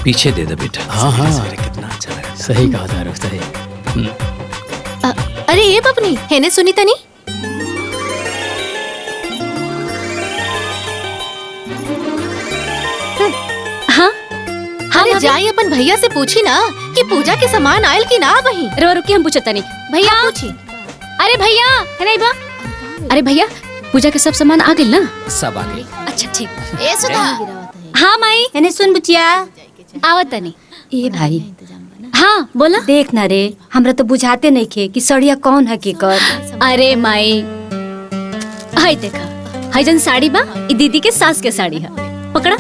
पीछे दे दे बेटा। हाँ हाँ कितना अच्छा लगा। सही कहा था रुख, सही। अरे ये बपनी है ने सुनी तनी। हाँ अरे जाई अपन भैया से पूछी ना कि पूजा के सामान आयल की ना वही। रो रुकी हम पूछता नहीं भैया। पूछी। अरे भैया है नहीं बा। अरे भैया पूजा के सब सामान आ गए ना? सब आ गए। अच्छा ठीक। ए सुधा। हाँ माई एने सुन बुचिया। आवत नहीं। ए भाई हाँ बोला। देख ना रे, हमरा तो बुझाते नहीं खे कि सड़िया कौन है की कर। अरे माई हाय देखा, हाय जन साड़ी बा ई दीदी के सास के साड़ी है। पकड़ा।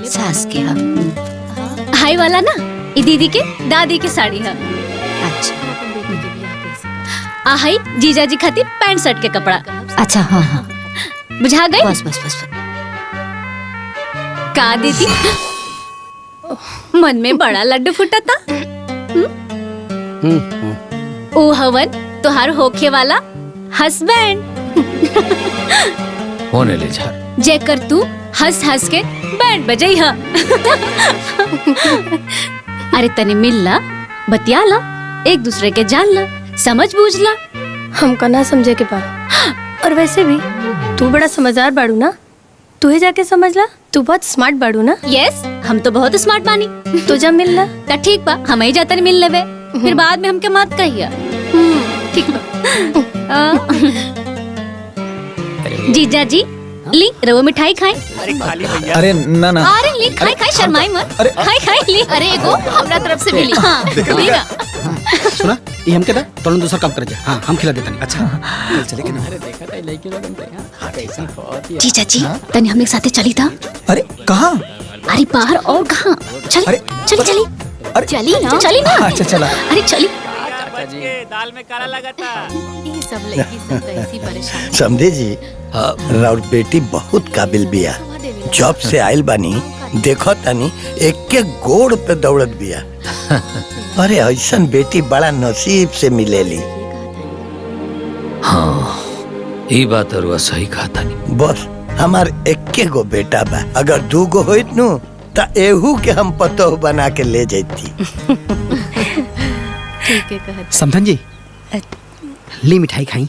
सास के है। हाय वाला ना ई दीदी के दादी के साड़ी है। अच्छा हाय जीजा जी खातिर पैंट शर्ट के कपड़ा। अच्छा हाँ हाँ बुझा गई। बस बस बस। का दीदी मन में बड़ा लड्डू फूटा था। ओ हवन तुहार होखे वाला हस्बैंड होने ले झार। जेकर तू हंस हंस के बैंड बजाई हा। अरे तने मिल ला, बतिया ला, एक दूसरे के जान ला, समझ बूझ ला। हमका ना समझे के बा। और वैसे भी तू बड़ा समझदार बाड़ू ना, तू ही जाके समझ ला। तू बहुत स्मार्ट बाड़ू ना। यस हम तो बहुत स्मार्ट बानी। तो जब मिल ला ता ठीक बा, हम ही जाते मिल लेवे, फिर बाद में हमके मत कहिया। ठीक बा। जीजा जी ली रवो मिठाई खाए। अरे खाली भैया। अरे ना ना। अरे ली खाई खाई शर्माई मत। खाई खाई ली। अरे एगो हमरा तरफ से मिली। हाँ लीगा। सुना ये हम कहता तोलन दूसरा काम कर जा। हाँ हम खिला देता नहीं। अच्छा कल चले के ना। अरे देखा था लड़की लोगन पे। हाँ कैसा बहुत ही। जीजा जी तने हमने साथे चली था। अरे कहाँ? अरे बाहर और कहाँ? चली अरे, चली चली अरे चली ना, चली ना। अच्छा चला। अरे चली। दाल में काला लगा था। ये सब लड़की सब तो ऐसी परेशान। समझे जी, राउर बेटी बहुत काबिल बिया। जॉब से आयल बानी देखो तानी एक के गोड़ पे दौड़त बिया। अरे ऐसन बेटी बड़ा नसीब से मिलेली। हाँ ये बात अरुआ सही कहा था नहीं। बस हमार एक गो बेटा बा, अगर 2 गो होइत नु ता एहू के हम पतोह बना के ले जैती। ठीक है कहत। समझन जी ली मिठाई खाई।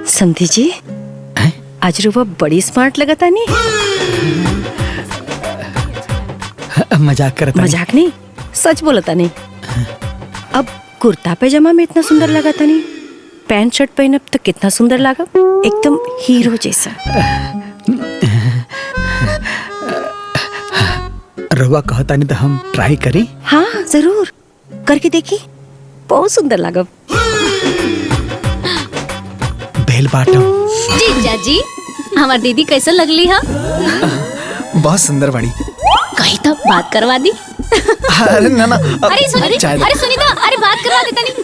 समझी जी आज रुआ बड़ी स्मार्ट लगा था नहीं। मजाक करता। मजाक नहीं, सच बोला था नहीं। अब कुर्ता पैजामा में इतना सुंदर लगा था नहीं, पैंट शर्ट पहनब तो कितना सुंदर लगा, एकदम हीरो जैसा। रवा कहता नहीं तो हम ट्राई करी। हाँ जरूर करके देखी, बहुत सुंदर लगा। बेल बाटम। जीजा जी हमार दीदी कैसे लगली है? बहुत सुंदर बड़ी। कहीं तो बात करवा दी। अरे ना ना। अरे सुनीता अरे बात करवा देता नहीं।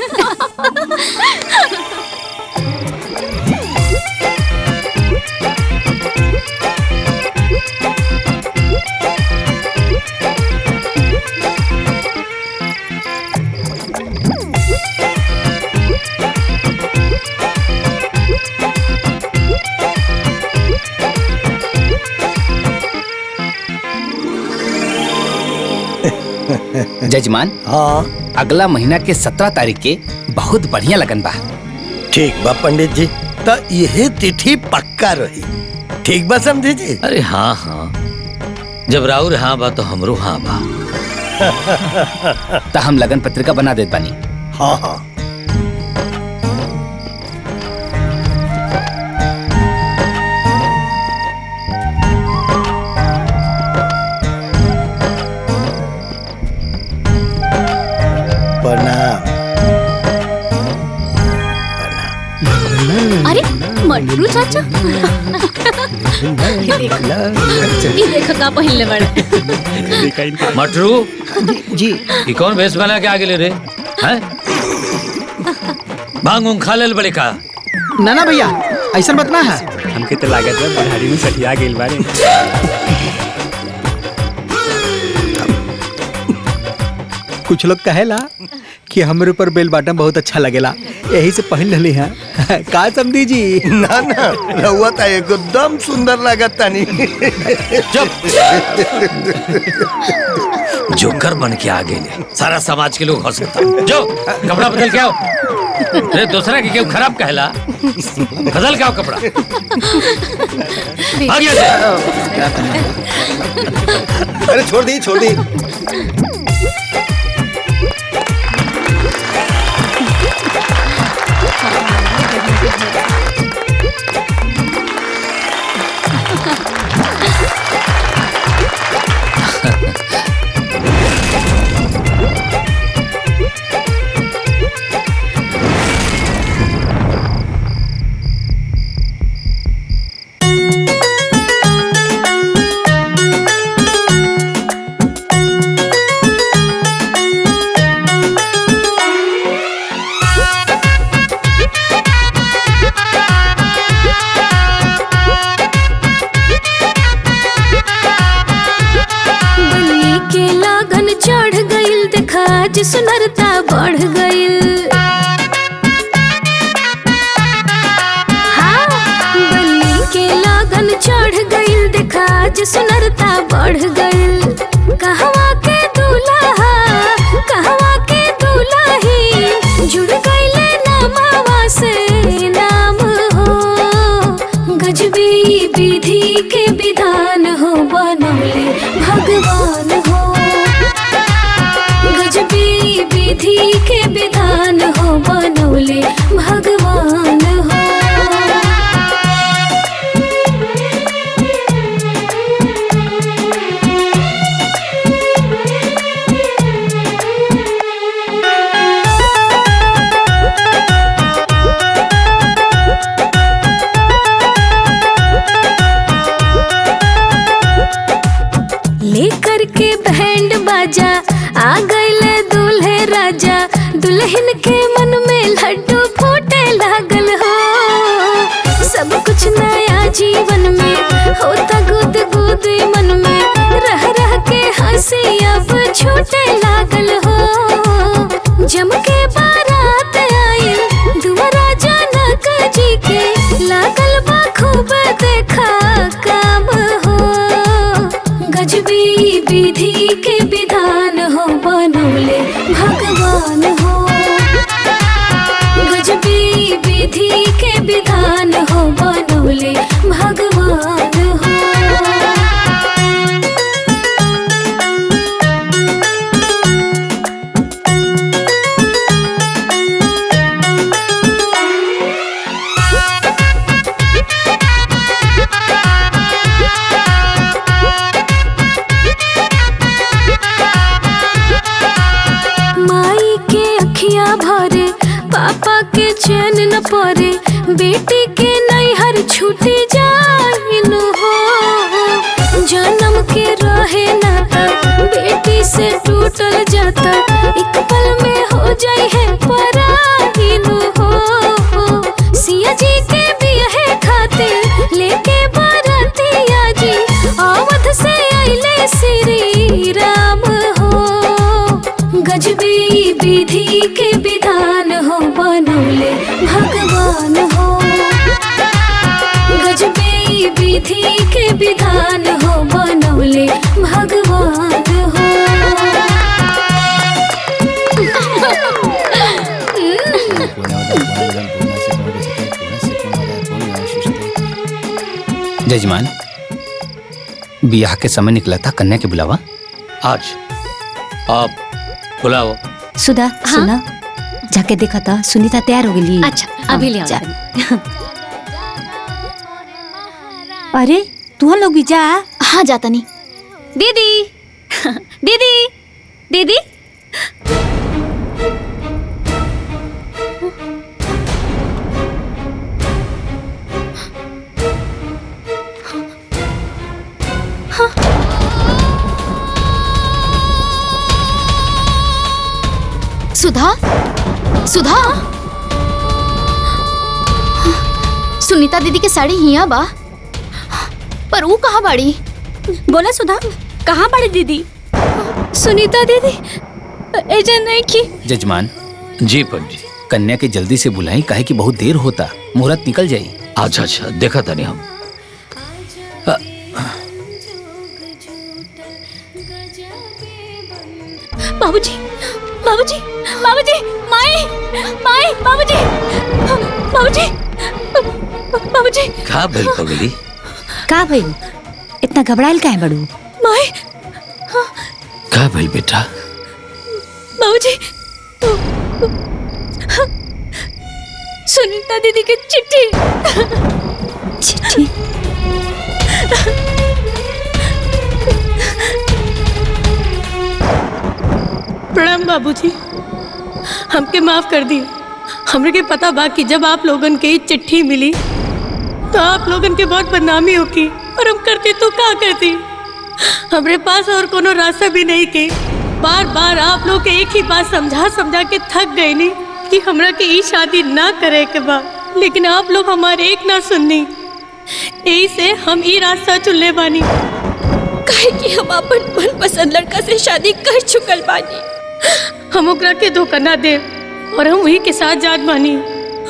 जजमान हाँ अगला महीना के 17 तारीख के बहुत बढ़िया लगन बा। ठीक बा पंडित जी, तो यही तिथि पक्का रही। ठीक बा समझे जी। अरे हाँ हाँ जब राउर हाँ बा तो हमरो हाँ बा। तो हम लगन पत्रिका बना देत बानी। हाँ हाँ अरे मटरू चाचा ये देखो का पहले बड़ा मटरू जी ये कौन भेष बना के आगे ले रे हैं? भांग खा ले बड़े का। ना ना भैया ऐसा मत ना है। हमके तो लागत है बुढ़ारी में सठिया गेल बारे। कुछ लोग कहेला कि हमरे ऊपर बेल बाटम बहुत अच्छा लगेला, यही से पहन रही है का समझी जी। ना ना रहुआ तो एकदम सुंदर लागत तानी। जोकर बन के आ गए, सारा समाज के लोग हंसता। जो कपड़ा बदल के आओ। अरे दूसरा की क्यों खराब कहला, बदल के आओ कपड़ा। आ गया से। अरे छोड़ दी छोड़ दी। सुनरता बढ़ गइल। हाँ, बनी के लगन चढ़ गइल, देखा आज सुनरता बढ़ गइल। कहवा के दूल्हा कहवा के दूल्ही, जुड़ गइले नामावा से नाम हो। गजबी विधि के विधान हो, बनौले भगवान हो। विधि के विधान हो, बनौले भगवान हो। लेकर के बैंड बाजा आ गइले दूल्हे राजा, दुल्हन के मन में लड्डू फूटे लागल हो। सब कुछ नया जीवन में होता गुद गुद मन में, रह रह के हंसी अब छूटे लागल हो। जम के बारात आइल दुआरा जनक जी के, लागल बा खूब देखा काम हो। गजबी विधि के विधान हो, बनौले भगवान हो। गजबी विधि के विधान हो, बनौले भगवान हो। माई के अखियां भरे, पापा के चैन न पड़े, बेटी के नैहर छूटी जाइनु हो। जन्म के रहे नाता बेटी से टूटल जाता, एक पल में हो जाए है पराइनु हो। सिया जी के बियाहे खातिर लेके बारातिया जी, अवध से आइले श्री राम हो। गजबी विधि के विधान हो, बनौले भगवान हो। गजबी विधि के विधान हो, बनौले भगवान हो। जजमान, बियाह के समय निकला था कन्या के बुलावा। आज आप बुलाओ। सुधा सुना, जाके देखा था सुनीता तैयार हो गई। अच्छा अभी ले आओ। अरे तू लोग भी जा। हाँ जाता नहीं। दीदी दीदी दीदी, सुधा सुधा, सुनीता दीदी के साड़ी हिया बा, पर वो कहाँ बाड़ी? बोला सुधा, कहाँ बाड़ी दीदी? सुनीता दीदी एजा नहीं की। जजमान जी पंडित, कन्या के जल्दी से बुलाई, काहे कि बहुत देर होता, मुहूर्त निकल जाई। अच्छा अच्छा, देखा था नहीं हम। बाबूजी, बाबूजी, बाबूजी, माई, माई, बाबूजी, बाबूजी, बाबूजी। का भइल पगली? का भइल? इतना घबराइल काहे बड़ू? माई, का भइल बेटा? बाबूजी, सुनीता दीदी की चिट्ठी। चिट्ठी? प्रणाम बाबूजी, हमके माफ कर दी। हमरे के पता बा कि जब आप लोगन के ये चिट्ठी मिली तो आप लोगन के बहुत बदनामी होगी, और हम करती तो क्या करती। हमरे पास और कोनो रास्ता भी नहीं के। बार बार आप लोग के एक ही बात समझा समझा के थक गई नी कि हमरा के ई शादी ना करे के बा, लेकिन आप लोग हमारे एक ना सुननी। यही से हम ई रास्ता चुनले बानी। काहे कि हम अपन मनपसंद लड़का से शादी कर चुकल बानी। हम ओकरा के धोखा ना दे और हम वही के साथ जात बानी।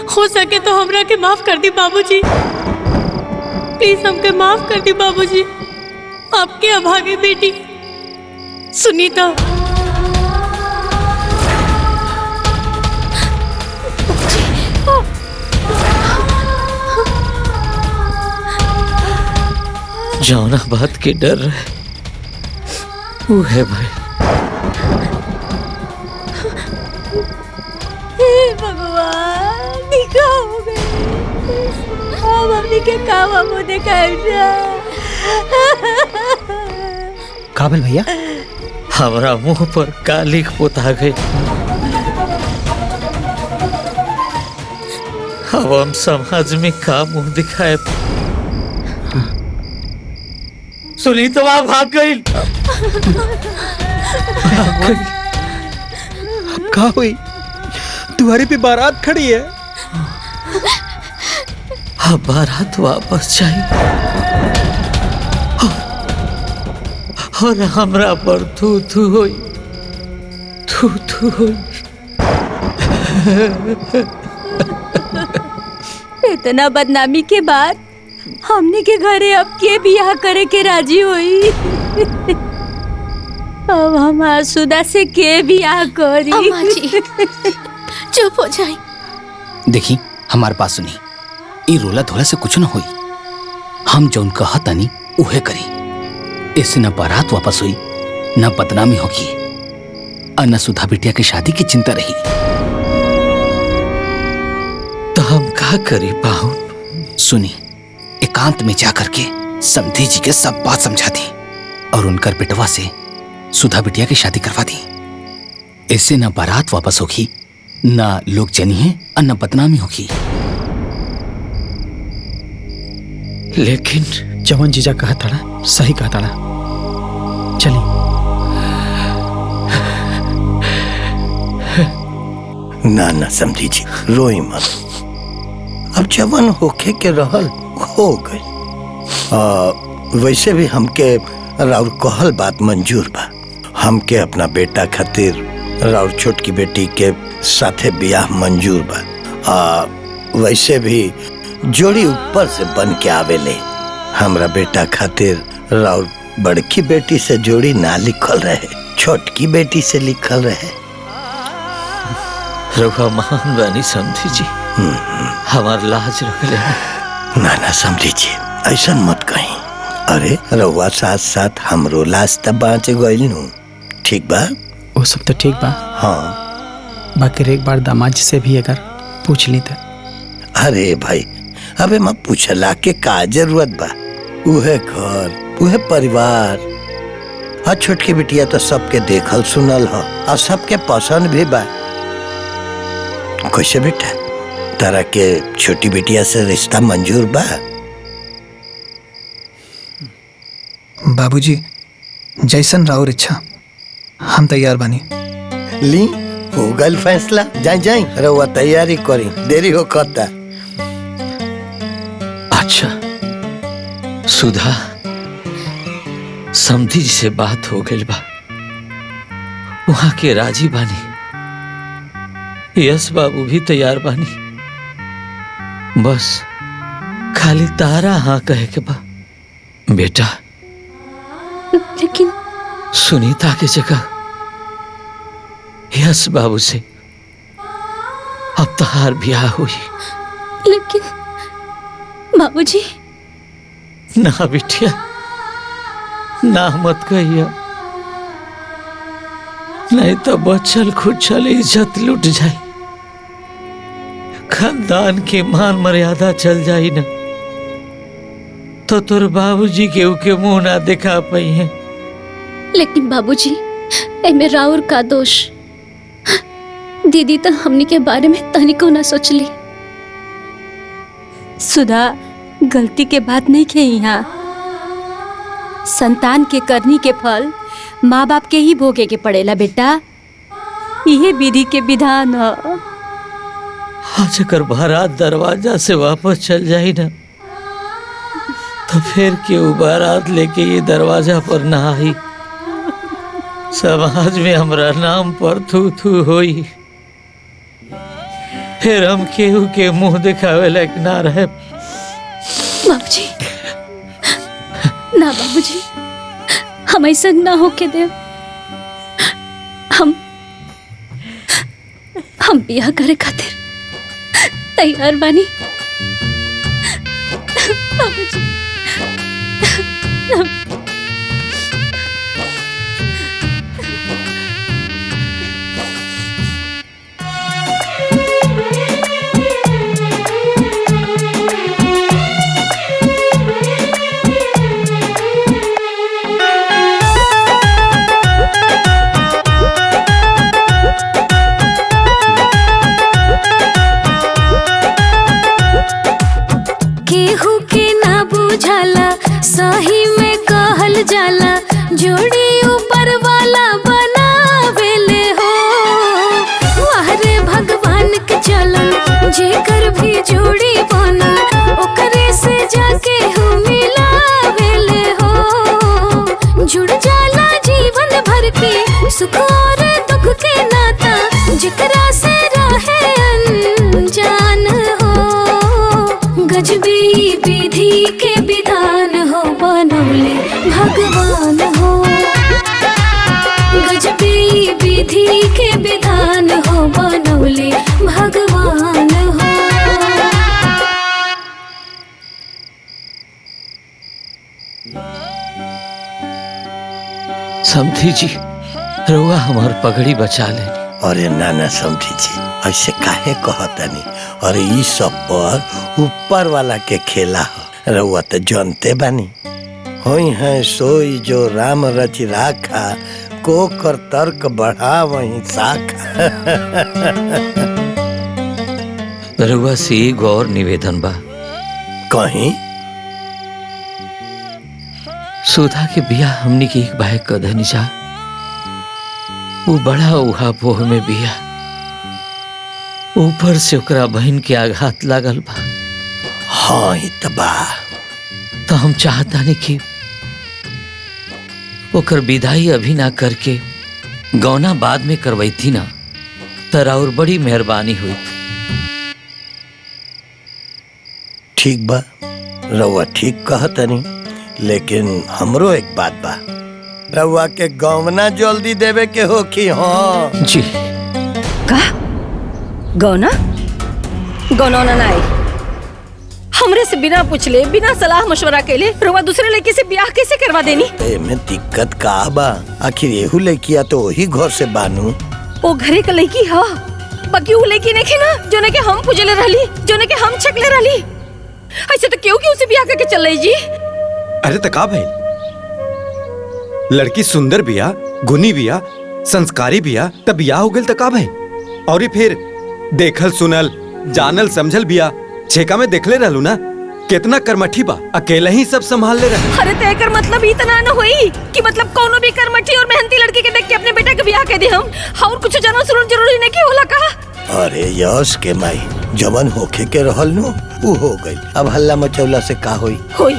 हो सके तो हमरा के माफ कर दी बाबूजी, प्लीज हमके माफ कर दी बाबूजी। आपके अभागे बेटी सुनीता। जौना बात के डर रहे वो है भाई। हे भगवान, निका हो गई। अब हमनी के काम हमो देखाई जा। काबिल भैया, हमारा मुंह पर कालिक पोता गई। अब हम समाज में का मुंह दिखाए? सुनीता वहां भाग गई। कहा हुई? तुम्हारी भी बारात खड़ी है। अब बारात वापस जाई और हमरा पर थू थू होई, थू थू होई। इतना बदनामी के बाद हमने के घरे अब के बियाह करे के राजी हुई। अब हम आसुदा से के बियाह करी? अम्मा जी, चुप हो जाए। देखी हमार बात सुनी, ई रोला धोला से कुछ न होई। हम जौन कहा तानी उहे करी। इससे न बारात वापस हुई, न बदनामी होगी, और न सुधा बिटिया की शादी की चिंता रही। तो हम का करी पाहुन? सुनी, एकांत में जाकर के समधी जी के सब बात समझा दी और उनकर बेटवा से सुधा बिटिया की शादी करवा दी। इससे न बारात वापस होगी, न लोग जनिए और न बदनामी होगी। लेकिन जवन जीजा कहा था सही कहा था। चली। ना ना समझी जी, रोई मत। अब जवन होके के रहल हो गई। वैसे भी हमके राउर कहल बात मंजूर बा। हमके अपना बेटा खातिर राउर छोटकी बेटी के साथे बियाह मंजूर बा। वैसे भी जोड़ी ऊपर से बन के आवेले। हमरा बेटा खातिर राउर बड़की बेटी से जोड़ी ना लिखल रहे, छोटकी बेटी से लिखल रहे। रघुआ महान बानी समझी जी, हमार लाज रख ले। ना ना समझी जी, ऐसा मत कहीं। अरे रहुआ साथ साथ हमरो लाज तब बाँचे गइल नु। ठीक बा? वो सब तो ठीक बा। हाँ, बाकी एक बार दामाद जी से भी अगर पूछ ली तो। अरे भाई, अबे मैं पूछला के का जरूरत बा? उहे घर, उहे परिवार। हाँ, छोटकी बिटिया तो सबके देखल सुनल हो और सबके पसंद भी बा। कैसे बेटा, तारा के छोटी बिटिया से रिश्ता मंजूर बा? बाबूजी, जैसन राउर इच्छा, हम तैयार बानी। ली हो गल फैसला। जाई जाई रहुआ तैयारी करी, देरी हो कहता। अच्छा सुधा, समधी जी से बात हो गई बा, वहां के राजी बानी। यस बाबू भी तैयार बानी, बस खाली तारा हाँ कहे के बा। बेटा लेकिन सुनीता की जगह यस बाबू से अब तहार ब्याह हुई। लेकिन बाबूजी। ना बिटिया, ना मत कहिया, नहीं तो बचल खुचल इज्जत लुट जाए, खानदान की मान मर्यादा चल जाई ना, तो तोर बाबूजी के मुंह ना दिखा पाई है। लेकिन बाबूजी, एमे राउर का दोष? दीदी तो हमनी के बारे में तनिको ना सोचली। सुधा, गलती के बात नहीं खे यहाँ। संतान के करनी के फल माँ बाप के ही भोगे के पड़ेला बेटा, यही विधि के विधान है। आज अगर बारात दरवाजा से वापस चल जाई ना, तो फिर क्यों बारात लेके ये दरवाजा पर ना आई, समाज में हमरा नाम पर थू थू होई, फिर हम केहू के मुंह दिखावे लायक ना रहे। बाबूजी, ना बाबूजी, हम ऐसा ना होके दे। हम बियाह करे खातिर तैयार बानी बाबूजी। केहू के ना बुझाला, सही में कहल जाला, जोड़ी ऊपर वाला बनावेले हो। वाह रे भगवान के चलन, जेकर भी जोड़ी बनल, ओकरे से जाके हो मिलावेले हो। जुड़ जाला जीवन भर के सुख और दुख के नाता, जेकरा से रहे अनजान हो। गजबी विधि के विधान हो, बनौले भगवान हो। गजबी विधि के विधान हो, बनौले भगवान हो। समधी जी, रुआ हमार पगड़ी बचा लेनी। अरे नाना समझी जी, ऐसे काहे कहतनी? अरे ई सब पर ऊपर वाला के खेला हो, रउआ तो जानते बानी। होई है सोई जो राम रच राखा, को कर तर्क बढ़ा वही साखा। रुआ से गौर निवेदन बा, कहीं सुधा के बिया हमनी के एक बाहे कदनी जा, वो बड़ा उहा पोह में बिया, ऊपर से ओकरा बहन के आघात लागल बा। हाँ ही तबा, तो हम चाहता नहीं कि ओकर विदाई अभी ना करके गौना बाद में करवाई थी ना, तरा और बड़ी मेहरबानी हुई। ठीक बा, रउआ ठीक कहतनी, लेकिन हमरो एक बात बा, रउआ के गौना जल्दी देवे के हो कि? हाँ जी। का गौना? गौना ना आई, हमरे से बिना पूछले, बिना सलाह मशवरा केले रउआ दूसरे लड़की से ब्याह कैसे करवा देनी? एमे दिक्कत का बा? आखिर एहू लड़किया तो वही घर से बानू। ओ घरे का लड़की हा, बाकी वो लड़की नहीं ना जोने के हम पूजले रहली, जोने के हम छकले रहली। ऐसे तो क्यों उसे ब्याह करके चल रही जी? अरे तका भाई, लड़की सुंदर बिया, गुनी बिया, संस्कारी बिया, तब बिया हो गल तका भाई। और फिर देखल सुनल जानल समझल बिया, छेका में देखले रहलू ना, कितना कर्मठी बा, अकेला ही सब संभाल ले रहा। अरे तेकर मतलब इतना न होई कि मतलब कोनो भी कर्मठी और मेहनती लड़की के देख के अपने बेटा के ब्याह कर दे हम, और कुछ जानल सुनल जरूरी नहीं कि होला का? अरे यश के माई, जवन होखे के रहल नु वो हो गई, अब हल्ला मचौला से का होई? होई,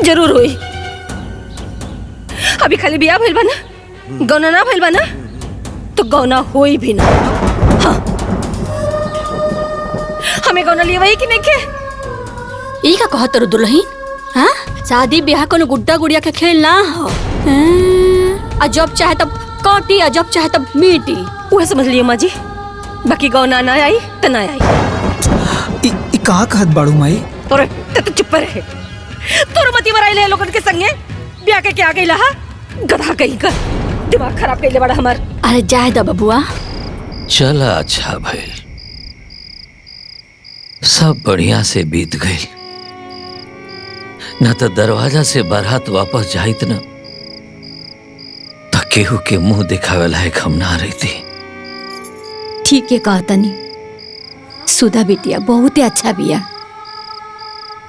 जरूर होई। अभी खाली ब्याह भइल बा ना, गौना ना भइल बा ना, तो गौना होई भी ना। हाँ। में गौना लिए वही कि नहीं के? ई का कहत रो दुल्हन? हाँ, शादी ब्याह कोनो गुड्डा गुड़िया के खेल ना हो। आ जब चाहे तब काटी, आ जब चाहे तब मीटी। वह समझ लियो माँ जी, बाकी गौना ना आई तो ना आई। ई कहाँ कहत बाड़ू माई? और तो चुप रहे। तोर मती मराई ले लोगन के संगे ब्याह के आ गई लहा, गधा कहीं का दिमाग खराब कर ले बड़ा हमार। अरे जाए दा बबुआ, चला अच्छा भइल, सब बढ़िया से बीत गई। न तो दरवाजा से बारात वापस जाइत न तो केहू के मुंह दिखावे लायक हम ना रहती। ठीक है कहा तनी, सुधा बिटिया बहुत ही अच्छा बिया।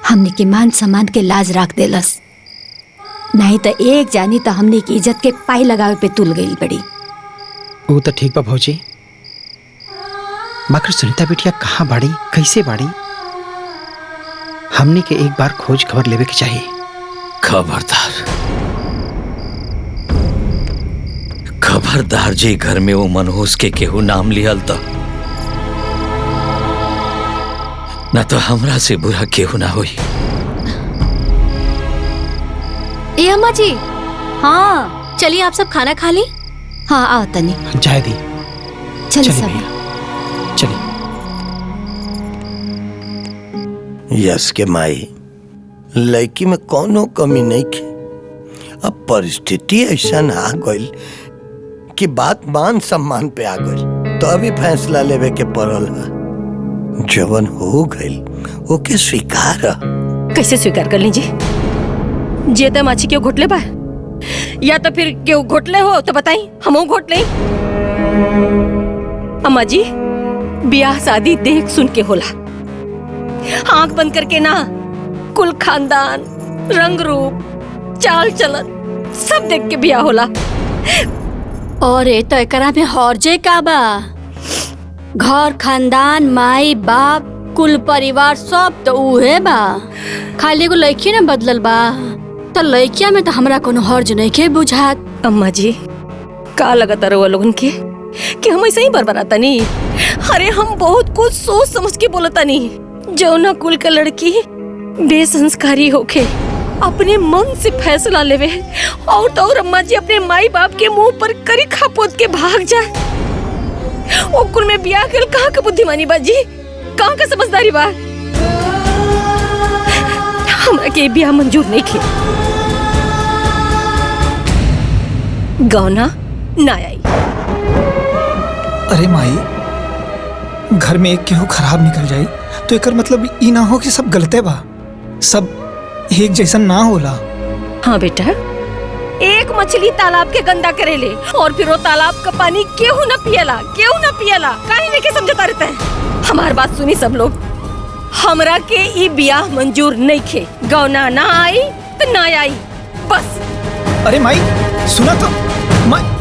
हमने के मान सम्मान के लाज रख देलस, नहीं तो एक जानी तो हमने की इज्जत के पाई लगावे पे तुल गई बड़ी। वो तो ठीक बा भौजी, बाकी सुनीता बिटिया कहाँ बाड़ी, कैसे बाड़ी? हमने के एक बार खोज खबर लेवे के चाहिए। खबरदार, खबरदार जी घर में वो मनहूस के केहू नाम लिहल तो न तो हमरा से बुरा केहू ना होई। ए अम्मा जी, हाँ चलिए आप सब खाना खा ली। हाँ आओ तनी, जाए दी। चल सब चलिए। यस के माई, लड़की में कोनो कमी नहीं की। अब परिस्थिति ऐसा आ गई कि बात मान सम्मान पे आ गई, तो अभी फैसला लेवे के पड़ल है। जवन हो गई ओके स्वीकार। कैसे स्वीकार कर लीजिए? जेता माछी क्यों घोटले बा, या तो फिर क्यों घोटले हो तो बताई, हम घोट ले। अम्मा जी, ब्याह शादी देख सुन के होला, आंख बंद करके ना। कुल खानदान, रंग रूप, चाल चलन सब देख के ब्याह होला। और ए तो एकरा में हौरजे का बा? घर खानदान, माई बाप, कुल परिवार सब तो उहे बा। खाली एगो लड़की ना बदलल बा, तो लड़किया में तो हमरा कोनो हर्ज नहीं के बुझात। अम्मा जी, का लगता रहो लोगन के कि हम ऐसे ही बरबराता नहीं? अरे हम बहुत कुछ सोच समझ के बोलता नहीं। जो ना कुल का लड़की बेसंस्कारी होके अपने मन से फैसला लेवे, और तो और अम्मा जी अपने माई बाप के मुंह पर करी खापोत के भाग जाए। ओ कुल में ब्याह कर कहाँ का बुद्धिमानी बाजी, कहाँ का समझदारी बा? हमरा के ब्याह मंजूर नहीं खे। गौना ना आई। अरे माई, घर में एक केहू खराब निकल जाई तो एकर मतलब ई ना हो कि सब गलते बा, सब एक जैसा ना होला। हाँ बेटा, एक मछली तालाब के गंदा करेले और फिर वो तालाब का पानी केहू न पियला, केहू न पियला। काहे नहीं के समझता रहता है? हमार बात सुनी सब लोग, हमरा के ई ब्याह मंजूर नहीं खे। गौना ना आई तो ना आई, बस। अरे माई सुना तो, माई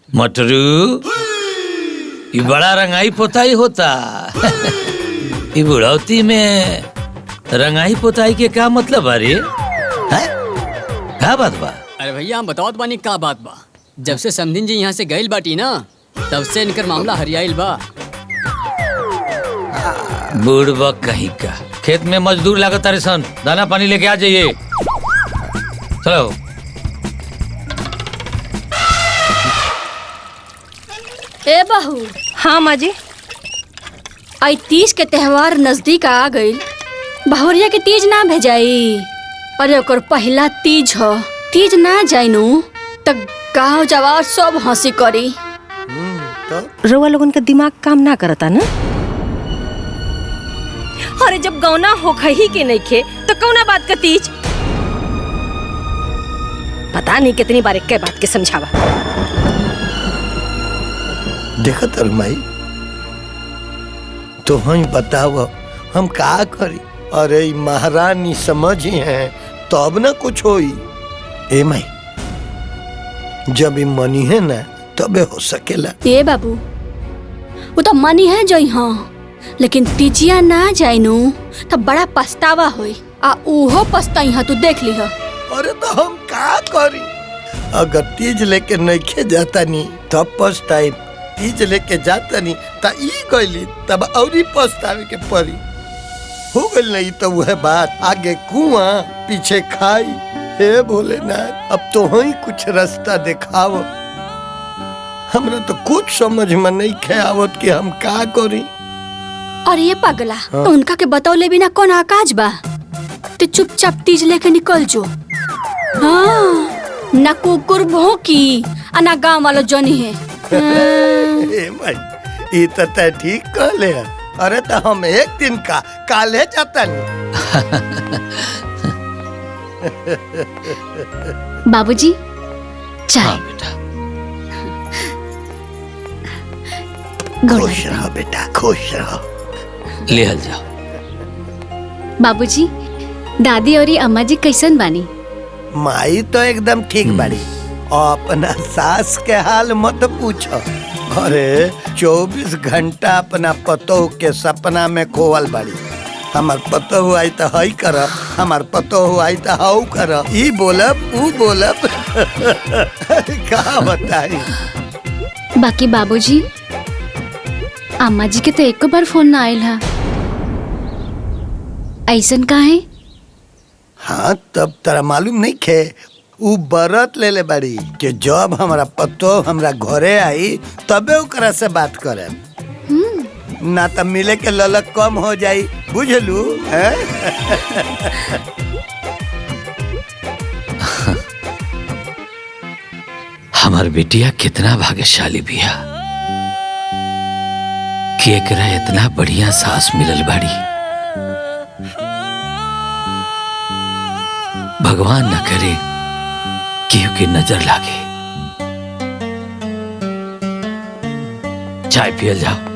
मटरू, ये बड़ा रंगाई पोताई होता। ये बुढ़ौती में रंगाई पोताई के क्या मतलब अरे? क्या बात बा? अरे भैया हम बताओ बानी का बात बा। जब से समधिन जी यहाँ से गइल बाटी ना, तब से इनकर मामला हरियाइल बा। बूढ़बा कहीं का, खेत में मजदूर लागत तारे सन, दाना पानी लेके आ जाइए। चलो। ए बहू। हाँ माँ जी। आई तीज के त्योहार नजदीक आ गई, बहुरिया के तीज ना भेजाई। अरे ओकर पहला तीज हो, तीज ना जाइनू तो गाँव जवार सब हंसी करी। रउआ लोगन का दिमाग काम ना करता ना? अरे जब गौना हो ही के नहीं खे तो कौना बात का तीज? पता नहीं कितनी बार एक बात के समझावा। देखा तर माई, तो हम बताओ हम का करी? अरे महारानी समझी हैं तब ना कुछ होई। ए माई, जब मनी है ना तबे हो सकेला। ए बाबू, वो तो मनी है जो हाँ, लेकिन तीजिया ना जाइनू तो बड़ा पछतावा होई। आ उहो पछताई हा, तू देख ली हा। अरे तो हम का करी? अगर तीज लेके नइखे जाता नी तब पछताई, तीज लेके जाता नी ता ई गइली तब औरी पछतावे के पड़ी। हो गइल नहीं तो वह बात, आगे कुआं पीछे खाई। हे भोलेनाथ, अब तो ही कुछ रास्ता दिखाओ। हमरा तो कुछ समझ में नहीं खे आवत कि हम का करी। और ये पगला हाँ। उनका के बतौले बिना कौन आकाज बा? तो चुपचाप तीज लेके निकल जो। हाँ, ना कुकुर भौंकी आ ना गांव वालों जनी है। ए माई, ई तो तय ठीक कहले है। अरे तो हम एक दिन का काले जाता नहीं। बाबूजी चाय। खुश रहो बेटा, खुश रहो। ले हल जाओ। बाबूजी, दादी और अम्मा जी कैसन बानी? माई तो एकदम ठीक बाड़ी। और अपना सास के हाल मत पूछो। अरे 24 घंटा अपना पतोह के सपना में खोवल बाड़ी। हमार पतोह आई तो हई करब, हमार पतोह आई तो हाउ करब, ई बोलब ऊ बोलब। का बताई। बाकी बाबूजी, अम्मा जी के तो एक बार फोन ना आयल है, ऐसन का है? हाँ, तब तरा मालूम नहीं खे, ऊ बरत ले ले बाड़ी कि जब हमारा पतो हमरा घरे आई तबे ओकरा से बात करे, ना तो मिले के ललक कम हो जाई। बुझलू? हमार बेटिया कितना भाग्यशाली बिया कि एकरा इतना बढ़िया सास मिलल बाड़ी। भगवान न करे केहू की नजर लागे। चाय पियल जाओ।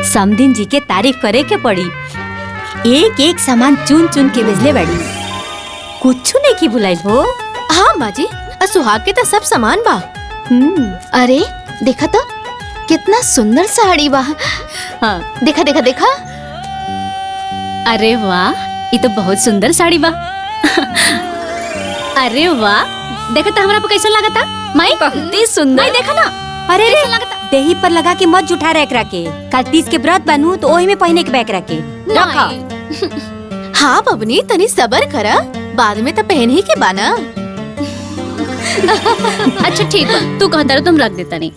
समदिन जी के तारीफ करे के पड़ी। एक एक सामान चुन चुन के भेजले बड़ी, कुछ नहीं की बुलाई हो। हाँ माँ जी, सुहाग के तो सब सामान बा। अरे देखा तो कितना सुंदर साड़ी बा। हाँ, देखा देखा देखा। अरे वाह, ये तो बहुत सुंदर साड़ी बा। अरे वाह, देखा तो हमरा पे कैसा लगा था? माई बहुत सुंदर। माई देखा ना। अरे रे, देही पर लगा के मत जुठा रख के। कल तीज के व्रत बनू तो ओही में पहने के बैग रखे रखा। हाँ बबनी, तनी सबर करा, बाद में तो पहन ही के बाना। अच्छा ठीक बा, तू कहता तुम रख देता नहीं।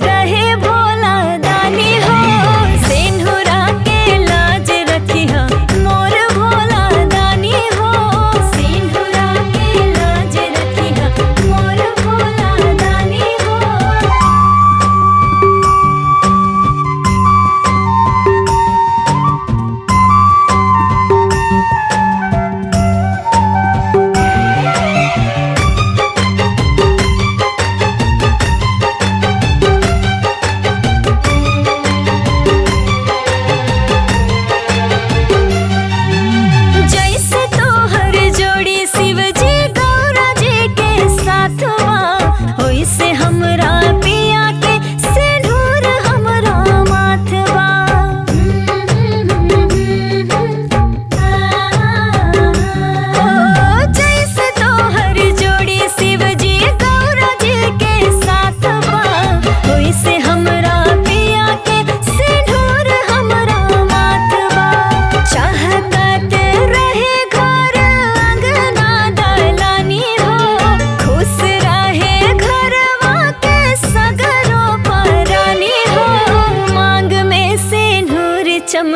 रहे भोला दानी हो, सिंधुरा के लाज रखी हो मोर भोला दानी हो, सिंधुरा के लाज रखी हो मोर भोला दानी हो।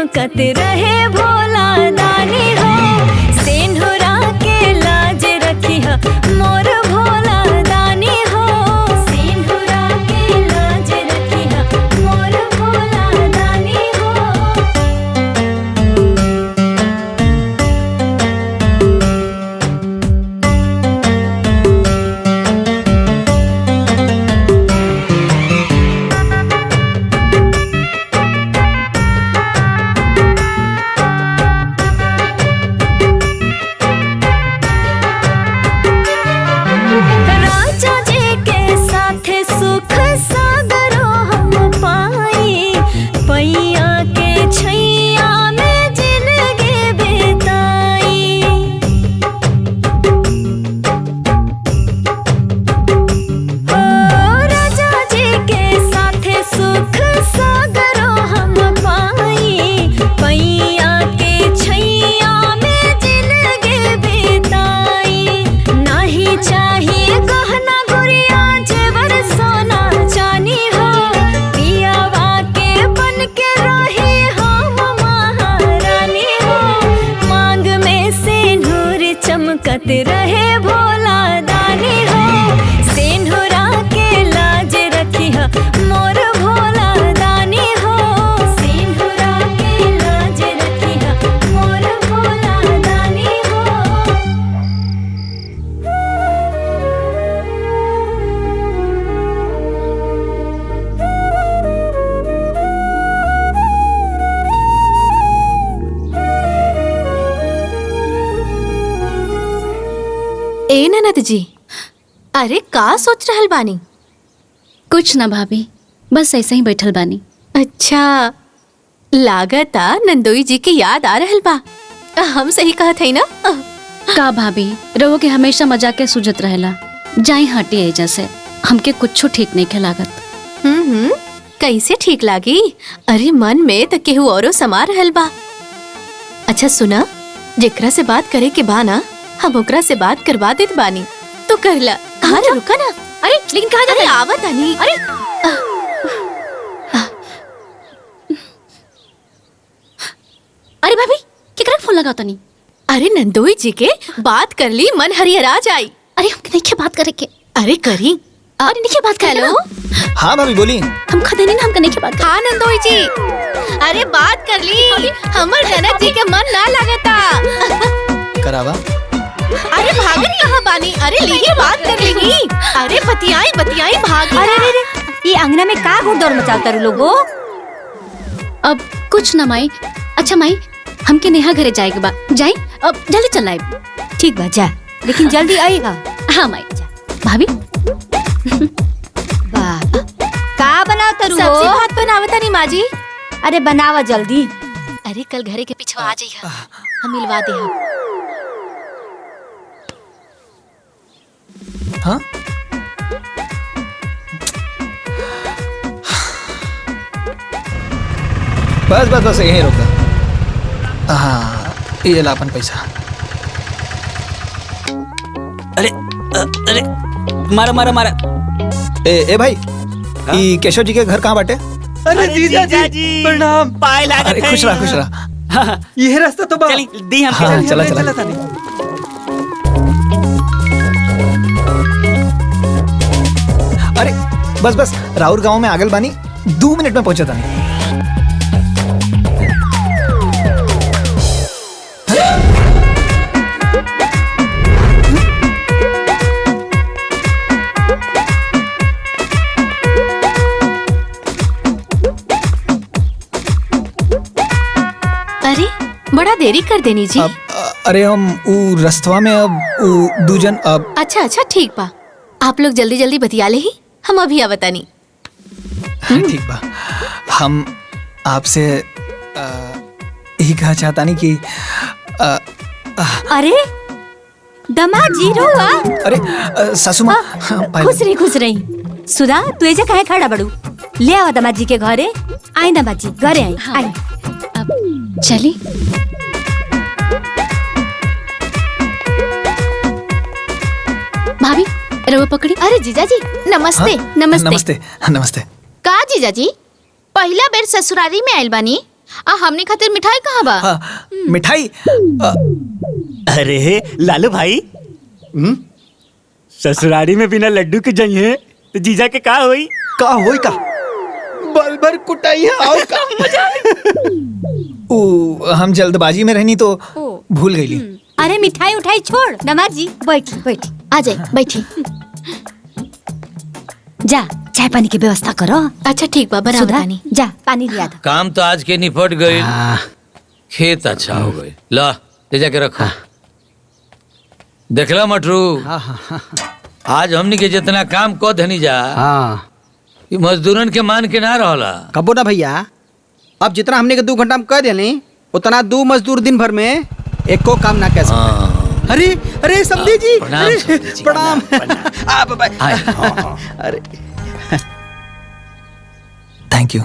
चमकत रहे भोला दानी हो सेनुरा के लाज रखी है मोर भोला दानी हो सेनुरा के लाज रखी है मोर भोला दानी हो। राजा जी के साथ सुख सागरो हम पाई पैया के छैया में जिंदगी बिताई। ओ राजा जी के साथ सुख सागरो हम पाई पैया के छैया में जिंदगी बिताई। नहीं चाहिए गहना गुड़िया जेवर सोना चानी हो पियावा के बन के रही हम महारानी हो मांग में सिंदूर चमकत रहे भोला दानी हो सिंदूरा के लाज रखी है मोर भोला दानी हो सिंदूरा के लाज रखी है मोर भोला दानी हो। ए ननद जी, अरे का सोच रहल बानी? कुछ ना भाभी, बस ऐसे ही बैठल बानी। अच्छा, लागता नंदोई जी के याद आ रहल बा। हम सही कहत हई ना? का भाभी, रहो के हमेशा मजाक के सुझत रहेला। जाई हटी एजा से, हमके कुछ ठीक नहीं के लागत। कैसे ठीक लागी? अरे मन में त केहू औरो समा रहल बा। अच्छा सुना, जेकरा से बात करे के बा ना, हम ओकरा से बात करवा देत बानी, तो कर ला। हाँ रुका ना। अरे लेकिन कहाँ जाता है? आवत आनी। अरे अरे भाभी, केकरा के फोन लगाता नहीं? अरे नंदोई जी के बात कर ली, मन हरिहरा जाई। अरे हमके नहीं क्या बात करे के? अरे करी। अरे नहीं क्या बात कर लो? हाँ भाभी बोली। हम खदे नहीं ना, हमके नहीं क्या बात कर। हाँ नंदोई जी, अरे बात कर ली, हमर ननद जी के मन ना लगता। करावा। अरे भागत कहाँ बानी? अरे लीजिए बात कर लेगी। अरे बतियाई बतियाई भागी। अरे ये अंगना में का घुड़दौड़ मचाता रू लोगो? अब कुछ ना माई। अच्छा माई, हमके नेहा घरे जाएगा बा, जाई अब जल्दी चल आए। ठीक बा जा, लेकिन जल्दी आएगा। हाँ माई जा। भाभी वाह, का बनावत रू? सब्जी भात बनावता नहीं माँ जी। अरे बनावा जल्दी। अरे कल घरे के पीछे आ जाइए, हम मिलवा दे। हाँ बस बस बस यहीं रोका। हाँ ये ला अपन पैसा। अरे अरे मारा मारा मारा। ए भाई, ई केशव जी के घर कहाँ बाटे? अरे जीजा जी प्रणाम। पाए लागत अरे खुश रहा खुश रहा। ये रास्ता तो बा। चली दी हम। हाँ चला चला। अरे बस बस, राउर गांव में आगल बानी, 2 मिनट में पहुंचा था। अरे बड़ा देरी कर देनी जी। अरे हम ऊ रस्तवा में अब ऊ दूजन अब। अच्छा अच्छा ठीक बा, आप लोग जल्दी जल्दी बतिया ले ही, हम अभी आवतानी। ठीक बा, हम आपसे यही कहा चाहता नहीं कि अरे दमाद जी रोआ। अरे सासू माँ खुश रही। सुधा तू एजा काहे खड़ा बड़ू? ले आवा दमाद जी के घरे। आई दमाद जी घरे आई। हाँ। आई अब चली। भाभी रवा पकड़ी। अरे जीजा जी नमस्ते। नमस्ते नमस्ते। का जीजा जी, पहला बेर ससुरारी में आयल बानी, हमने खातिर मिठाई कहाँ बा? मिठाई अरे लालू भाई, ससुरारी में बिना लड्डू के जाइए तो जीजा के का होई? का होई का? बल भर कुटाई है आओ का मजा। हम जल्दबाजी में रहनी तो भूल गई। अरे मिठाई उठाई छोड़, दामाद जी बैठी बैठी, आ जाए बैठी। जा चाय पानी की व्यवस्था करो। अच्छा ठीक बा, बना सुधा, पानी। जा पानी लिया दो। काम तो आज के निपट गई, खेत अच्छा हो गए। ला ले जाके रखो। देखला मटरू, आज हमनी के जितना काम को धनी जा मजदूरन के मान के ना रहला। कबो ना भैया, अब जितना हमने के 2 घंटा में कर दिया उतना 2 मजदूर दिन भर में एक को काम ना कैसे। अरे अरे समधी जी, प्रणाम। अरे थैंक यू।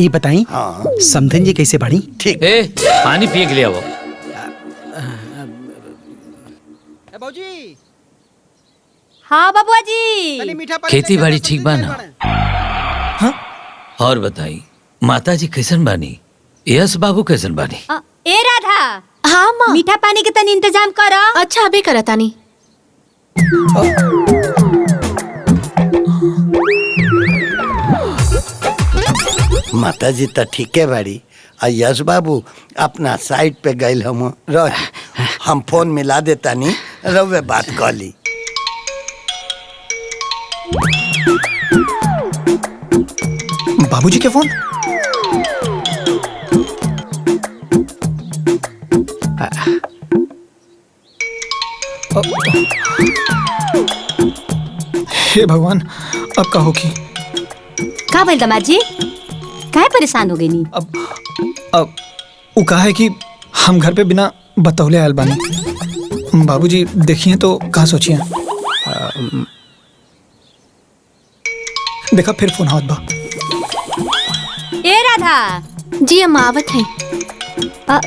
ये बताई समधन जी कैसे बढ़ी? ठीक। पानी पिए के लिए आओ। हाँ बबुआ जी, खेती बाड़ी ठीक बा ना? और बताई माता जी कैसन बानी? यस बाबू कैसन बानी? ए राधा, हाँ माँ, मीठा पानी के तनी इंतजाम करो। अच्छा अभी करा तानी। माता जी तो ठीक है बाड़ी। यश बाबू अपना साइड पे गए हम फोन मिला देता नहीं, रवे बात कर ली। बाबूजी के फोन? हे भगवान, अब का होगी? का भइल दामाद जी, काहे परेशान हो गई नी? अब वो कहा है कि हम घर पे बिना बतौले आयल बानी। बाबूजी देखिए तो कहाँ सोचिए। देखा फिर फोन हाथ बा। ए राधा जी, हम आवत हैं।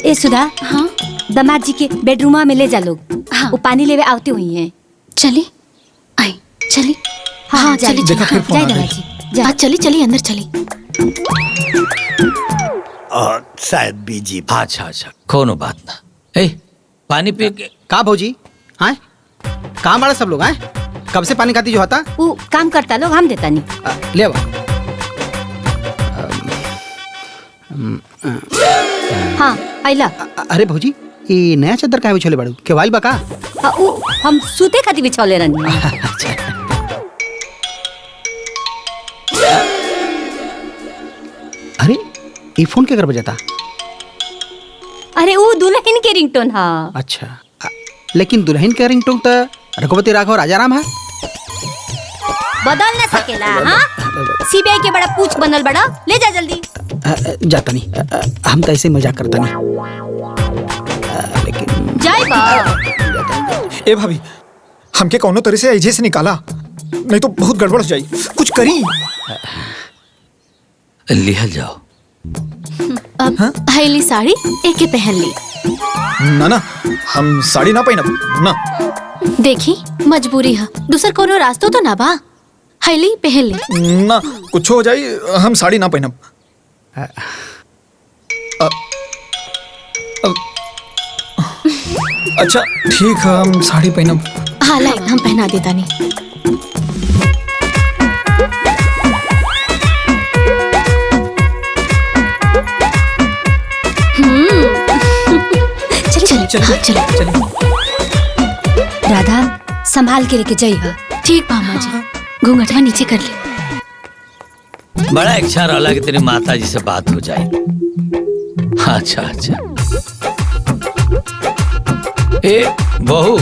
ए सुधा, हाँ दामाद जी के बेडरूमा में ले जा लोग। हाँ, वो पानी लेवे आवती हुई हैं। चली आई, चली। हाँ चली देखा फिर फोन आ दामाद गई। जी, चली चली अंदर चली। और शायद बीजी। अच्छा अच्छा, कोनो बात ना। ए पानी पी के का भौजी? हाँ काम वाला सब लोग हैं? कब से पानी खाती जो होता? वो काम करता लोग, हम देता नहीं। ले आओ। हाँ आइला। अरे भौजी, ये नया चादर काहे बिछोले बाड़ू? केवाइल बा का? हम सूते खातिर बिछौले रहनी। अरे ये फोन क्या कर बजाता? अरे वो दुल्हन के रिंगटोन हाँ। अच्छा, लेकिन दुल्हन के रिंगटोन तो रघुपति राघव राजाराम है। बदल न सकेला। हाँ सीबीआई के बड़ा पूछ बनल बड़ा, ले जा जल्दी। जाता नहीं, हम तो ऐसे मजाक करता नहीं। लेकिन जाए बा। ए भाभी, हमके कौनो तरह से ऐजे से निकाला, नहीं तो बहुत गड़बड़ हो जाई। कुछ करी। लिहल जाओ। अब हैली साड़ी एके पहन ली। ना ना, हम साड़ी ना पहनब ना। देखी मजबूरी है, दूसर कोनो रास्ता तो ना बा। हैली पहन ली। ना कुछ हो जाई, हम साड़ी ना पहनब। अच्छा ठीक है, हम साड़ी पहनब। हाँ लाई, हम पहना देता नहीं। चल राधा, संभाल के लेके जाइए। ठीक मामा जी, घूंघटवा नीचे कर ले। बड़ा इच्छा रहा कि तेरी माता जी से बात हो जाए। अच्छा अच्छा। ए बहू,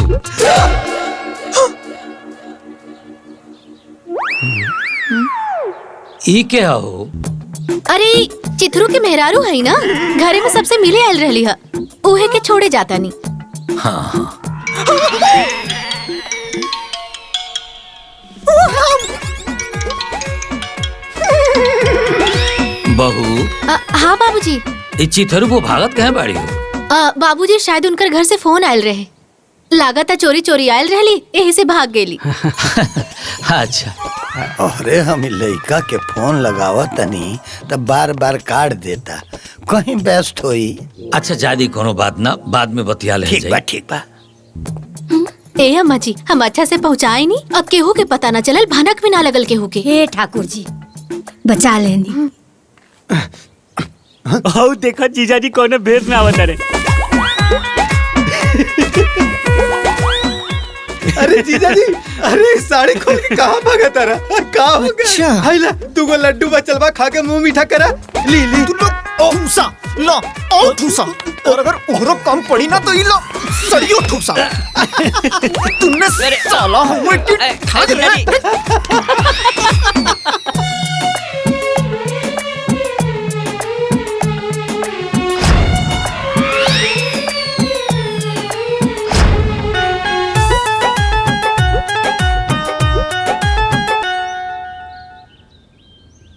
ई क्या हो? अरे चिथरू के मेहरारू है ना, घरे में सबसे मिले आयल रहली है, उहे के छोड़े जाता नहीं। हाँ हाँ। बहू। हाँ बाबूजी। चिथरू को भागत कहाँ बाड़ी हो? बाबूजी शायद उनकर घर से फोन आयल रहे। लागत चोरी चोरी आयल रहली, यही से भाग गेली। अच्छा। अरे हम लड़का के फोन लगावा तनी तो बार बार काट देता, कहीं व्यस्त होई। अच्छा जादी कोनो बात ना, बाद में बतिया ले। ठीक बा ठीक बा। ए अम्मा जी, हम अच्छा से पहुँचाए नहीं, अब केहू के पता न चलल, भनक भी ना लगल केहू के। हे ठाकुर जी बचा लेनी। आओ देखा जीजा जी कौन भेष में आवत रे। अरे जीजा जी, अरे साड़ी खोल के कहाँ भागा तारा? कहाँ हो गया? हाइला तू को लड्डू बचल बा, खा के मुंह मीठा करा। ली ली। तू लो ठूसा, लो और ठूसा, और अगर ओहरो कम पड़ी ना तो ई लो सड़ियो ठूसा। तूने साला हुए कि ठग रे।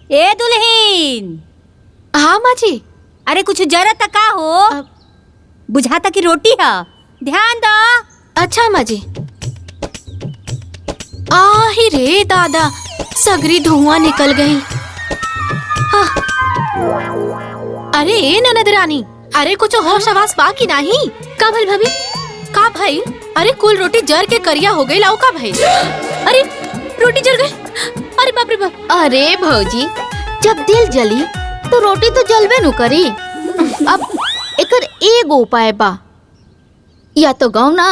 ए दुल्हीन। हाँ माँ जी। अरे कुछ जरूरत का हो? बुझाता की रोटी है, ध्यान दो। अच्छा माँ जी। आही रे दादा, सगरी धुआं निकल गई। अरे ए ननद रानी, अरे कुछ होश आवाज बाकी नहीं? का भल भाभी? का भाई? अरे कुल रोटी जर के करिया हो गई, लाओ का भाई? अरे रोटी जल गई। अरे बाप रे बाप। अरे भौजी, जब दिल जली तो रोटी तो जलवे नु करी। अब एकर एगो उपाय बा, या तो गौना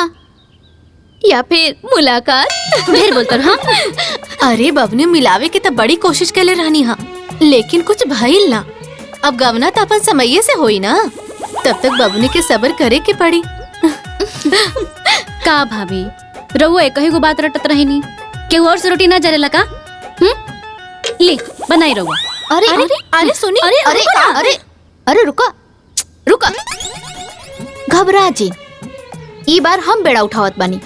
या फिर मुलाकात। ढेर बोलतर। हाँ अरे बबने मिलावे के तो बड़ी कोशिश कैले रहनी हा, लेकिन कुछ भइल ना। अब गवना तो अपन समये से होई ना, तब तक बबने के सब्र करे के पड़ी। का भाभी रहुआ एक ही गो बात रटत रही, केहू और से रोटी ना जरेला का? ले बनाई रहुआ। अरे अरे अरे सुनी, अरे अरे अरे अरे रुका रुका, घबरा जी, ई बार हम बेड़ा उठावत बानी।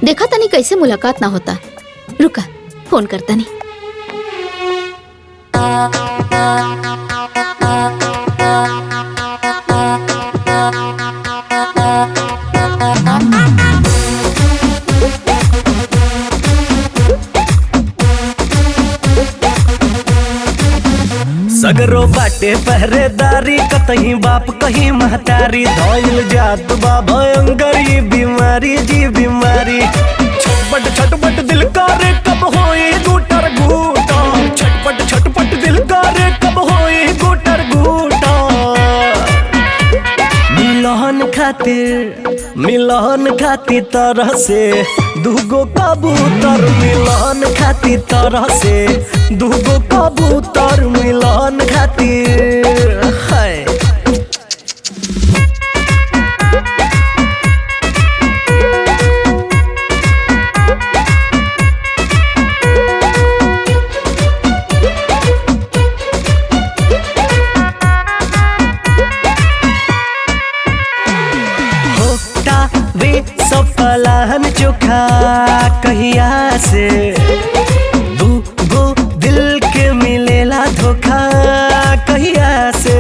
देखा तनी कैसे मुलाकात ना होता। रुका फोन करता नहीं। सगरो बाटे पहरेदारी, कतहीं बाप कहीं महतारी, धोइल जात बा भयंकर ये बीमारी जी बीमारी। छटपट छटपट दिल करे कब होए गुटर गुटा, छटपट छटपट दिल करे कब होए गुटर गुटा। मिलन खातिर तरह से दूगो कबूतर, मिलन खातिर तरह से दूगो कबूतर, मिलन खातिर है। सफलान चोखा कहिया से दूगो दिल के मिलेला धोखा कहिया से।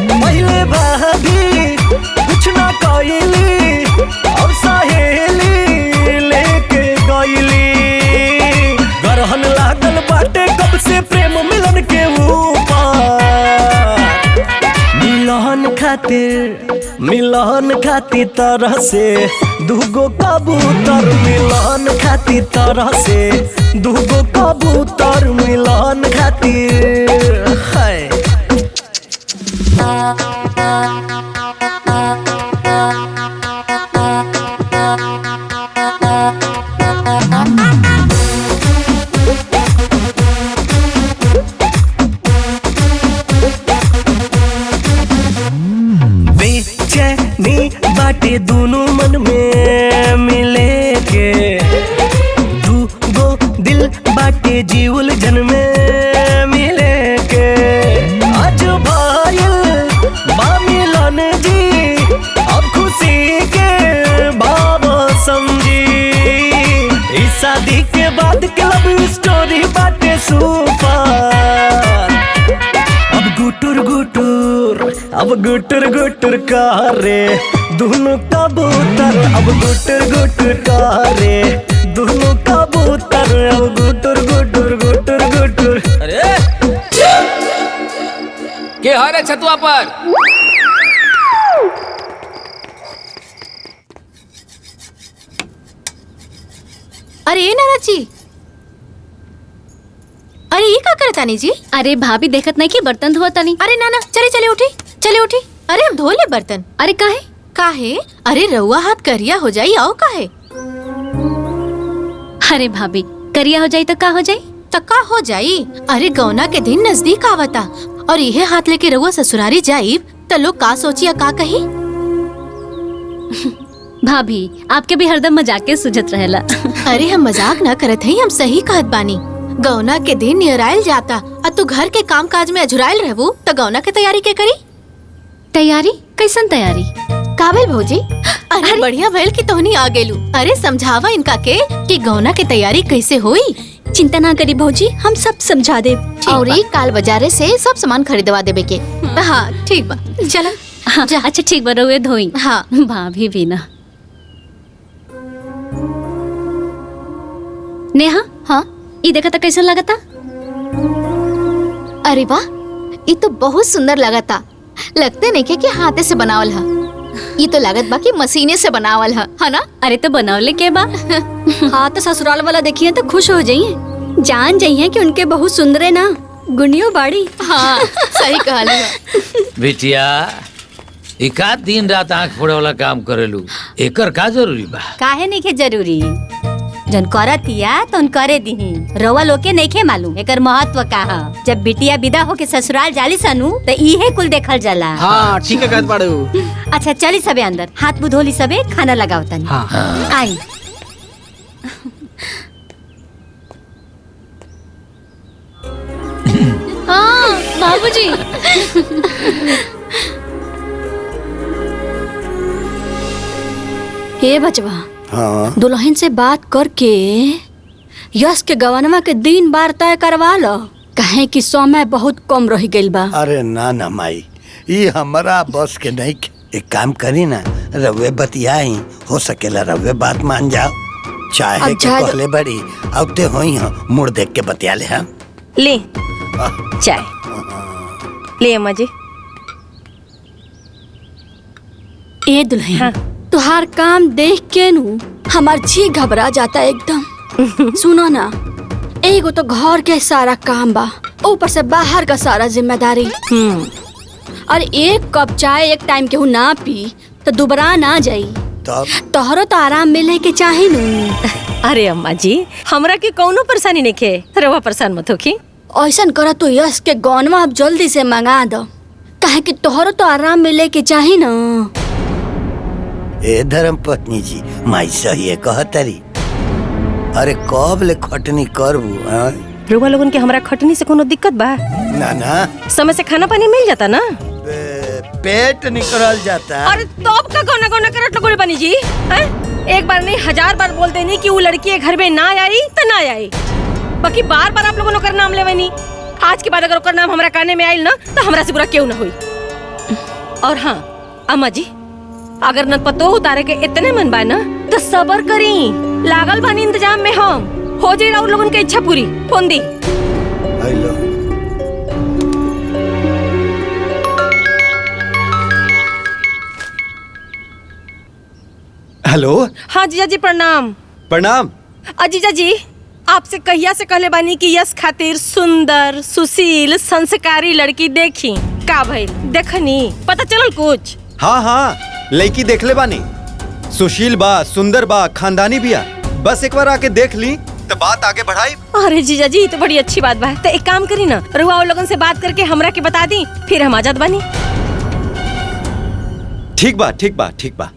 पहले भाभी कुछ ना कइली, अब सहेली लेके गइली। गरहन लागल बाटे कब से प्रेम मिलन के ऊपर। मिलन खातिर तरह से दूगो कबूतर, मिलन खातिर तरह से दूगो कबूतर, मिलन खातिर है। बेचैनी बाटे दोनों मन में मिले के, दूगो दिल बाटे जीवल जन में मिले के। आज भाईल बा मिलन जी, अब खुशी अब गुटर गुटर करे दोनों कबूतर, अब गुटर गुटर करे दोनों कबूतर, अब गुटर गुटर गुटर गुटर। अरे के हरे छतुआ पर? अरे नाना जी, अरे ये का करता नहीं जी? अरे भाभी देखत नहीं कि बर्तन धोता नहीं। अरे नाना चले चले उठी, चले उठी। अरे हम धो ले बर्तन। अरे काहे? काहे? अरे रउआ हाथ करिया हो जाई आओ काहे? अरे भाभी करिया हो जाई तो का हो जाई? तो का हो जाई? अरे गौना के दिन नजदीक आवता और यहे हाथ लेके रउआ ससुरारी जाई तो लोग का सोचिया का कही? भाभी आपके भी हरदम मजाक के सुझत रहेला। अरे हम मजाक ना करत हई, हम सही कहत बानी। गौना के दिन नियराइल जाता और तू घर के काम काज में अझुराइल रहबू तो गौना के तैयारी के करी? तैयारी? कैसन तैयारी? काबिल भौजी? अरे बढ़िया भइल कि तोहनी आ गेलू। अरे समझावा इनका के कि गौना के तैयारी कैसे होई। चिंता ना करी भौजी, हम सब समझा दे। और काल बाजारे से सब सामान खरीदवा देबे के। हाँ ठीक बा, चला। हाँ, अच्छा ठीक बा, रउए धोई। हाँ भाभी भी ना। नेहा, हाँ ये देखा था कैसा लगा था? अरे वाह, ये तो बहुत सुंदर लगा था। लगते नहीं कि हाथे से बनावल है। ये तो लागत बा कि मशीने से बनावल है ना? अरे तो बनावले के बा? हाँ तो ससुराल वाला देखिए तो खुश हो जाइए, जान जाइए कि उनके बहुत सुंदर है ना, गुनियो बाड़ी। हाँ सही कहली। बिटिया एकाध दिन रात आँख फोड़े वाला काम करेलू, एकर का जरूरी बा? काहे नहीं के जरूरी? जन करतिया तो करे दीही। रवा लोके नहीं के मालूम एकर महत्व का है। जब बिटिया विदा होके ससुराल जाली सनु तो इहे कुल देखल जाला। हाँ ठीक है कहत बाड़ू। अच्छा चली सबे अंदर, हाथ मुंह धोली सबे, खाना लगाओ तनी। हाँ। आई। हाँ बाबूजी। हे बचवा, हाँ दुल्हन से बात करके यश के गवनवा के दिन बार तय करवा लो, कहे कि समय बहुत कम रह गइल बा। अरे ना ना माई, ये हमारा बस के नहीं। एक काम करी ना, रवे बतियाई, हो सकेला रवे बात मान जाओ। चाहे के पहले बड़ी अब ते होई हां, मुड़ देख के बतिया ले। हम ले चाय ले अम्मा जी। ए दुल्हन, हाँ। तुहार काम देख के नु हमार जी घबरा जाता एकदम। सुनो ना, एगो तो घर के सारा काम बा, ऊपर से बाहर का सारा जिम्मेदारी। और एक कप चाय एक टाइम केहू ना पी तो दुबरा ना जाई। तोहरो तो आराम मिले के चाही नु। अरे अम्मा जी, हमरा के कौनो परेशानी नहीं खे, रवा परेशान मत होखी। ऐसा करा तो यश के गौनवा अब जल्दी से मंगा दो, कहे कि तोहरो तो आराम मिले के चाही ना। ए धर्म पत्नी जी, माई सही है कहतरी। अरे कब ले खटनी करबू? रुआ लोगन के हमरा खटनी से कोनो दिक्कत बा? ना ना, समय से खाना पानी मिल जाता ना, पेट निकल जाता। अरे तब का गौना गौना करत लगोरी बनी जी? एक बार नहीं 1000 बार बोल देनी कि वो लड़की घर में ना आई तो ना आई, बाकी बार बार आप लोगों ने नाम लेवे नहीं। आज के बाद अगर ओकर नाम हमरा काने में आइल ना तो हमरा से बुरा क्यों ना हुई। और हाँ अम्मा जी, अगर न पतो उतारे के इतने मन बा ना तो सबर करी, लागल बानी इंतजाम में। हम हो जाए और लोगन के इच्छा पूरी। फोन दी। हेलो। हाँ जीजा जी प्रणाम। प्रणाम। जीजा जी, आपसे कहिया से कहले बानी कि यश खातिर सुंदर सुशील संस्कारी लड़की देखी, का भइल देखनी? पता चलल कुछ? हाँ हाँ, लड़की देख ले बानी, सुशील बा, सुंदर बा, खानदानी बिया। बस एक बार आके देख ली तो बात आगे बढ़ाई। अरे जीजा जी, तो बड़ी अच्छी बात बा। तो एक काम करी ना, रुआ और लोगन से बात करके हमरा के बता दी, फिर हम आजाद बानी। ठीक बा ठीक बा ठीक बा।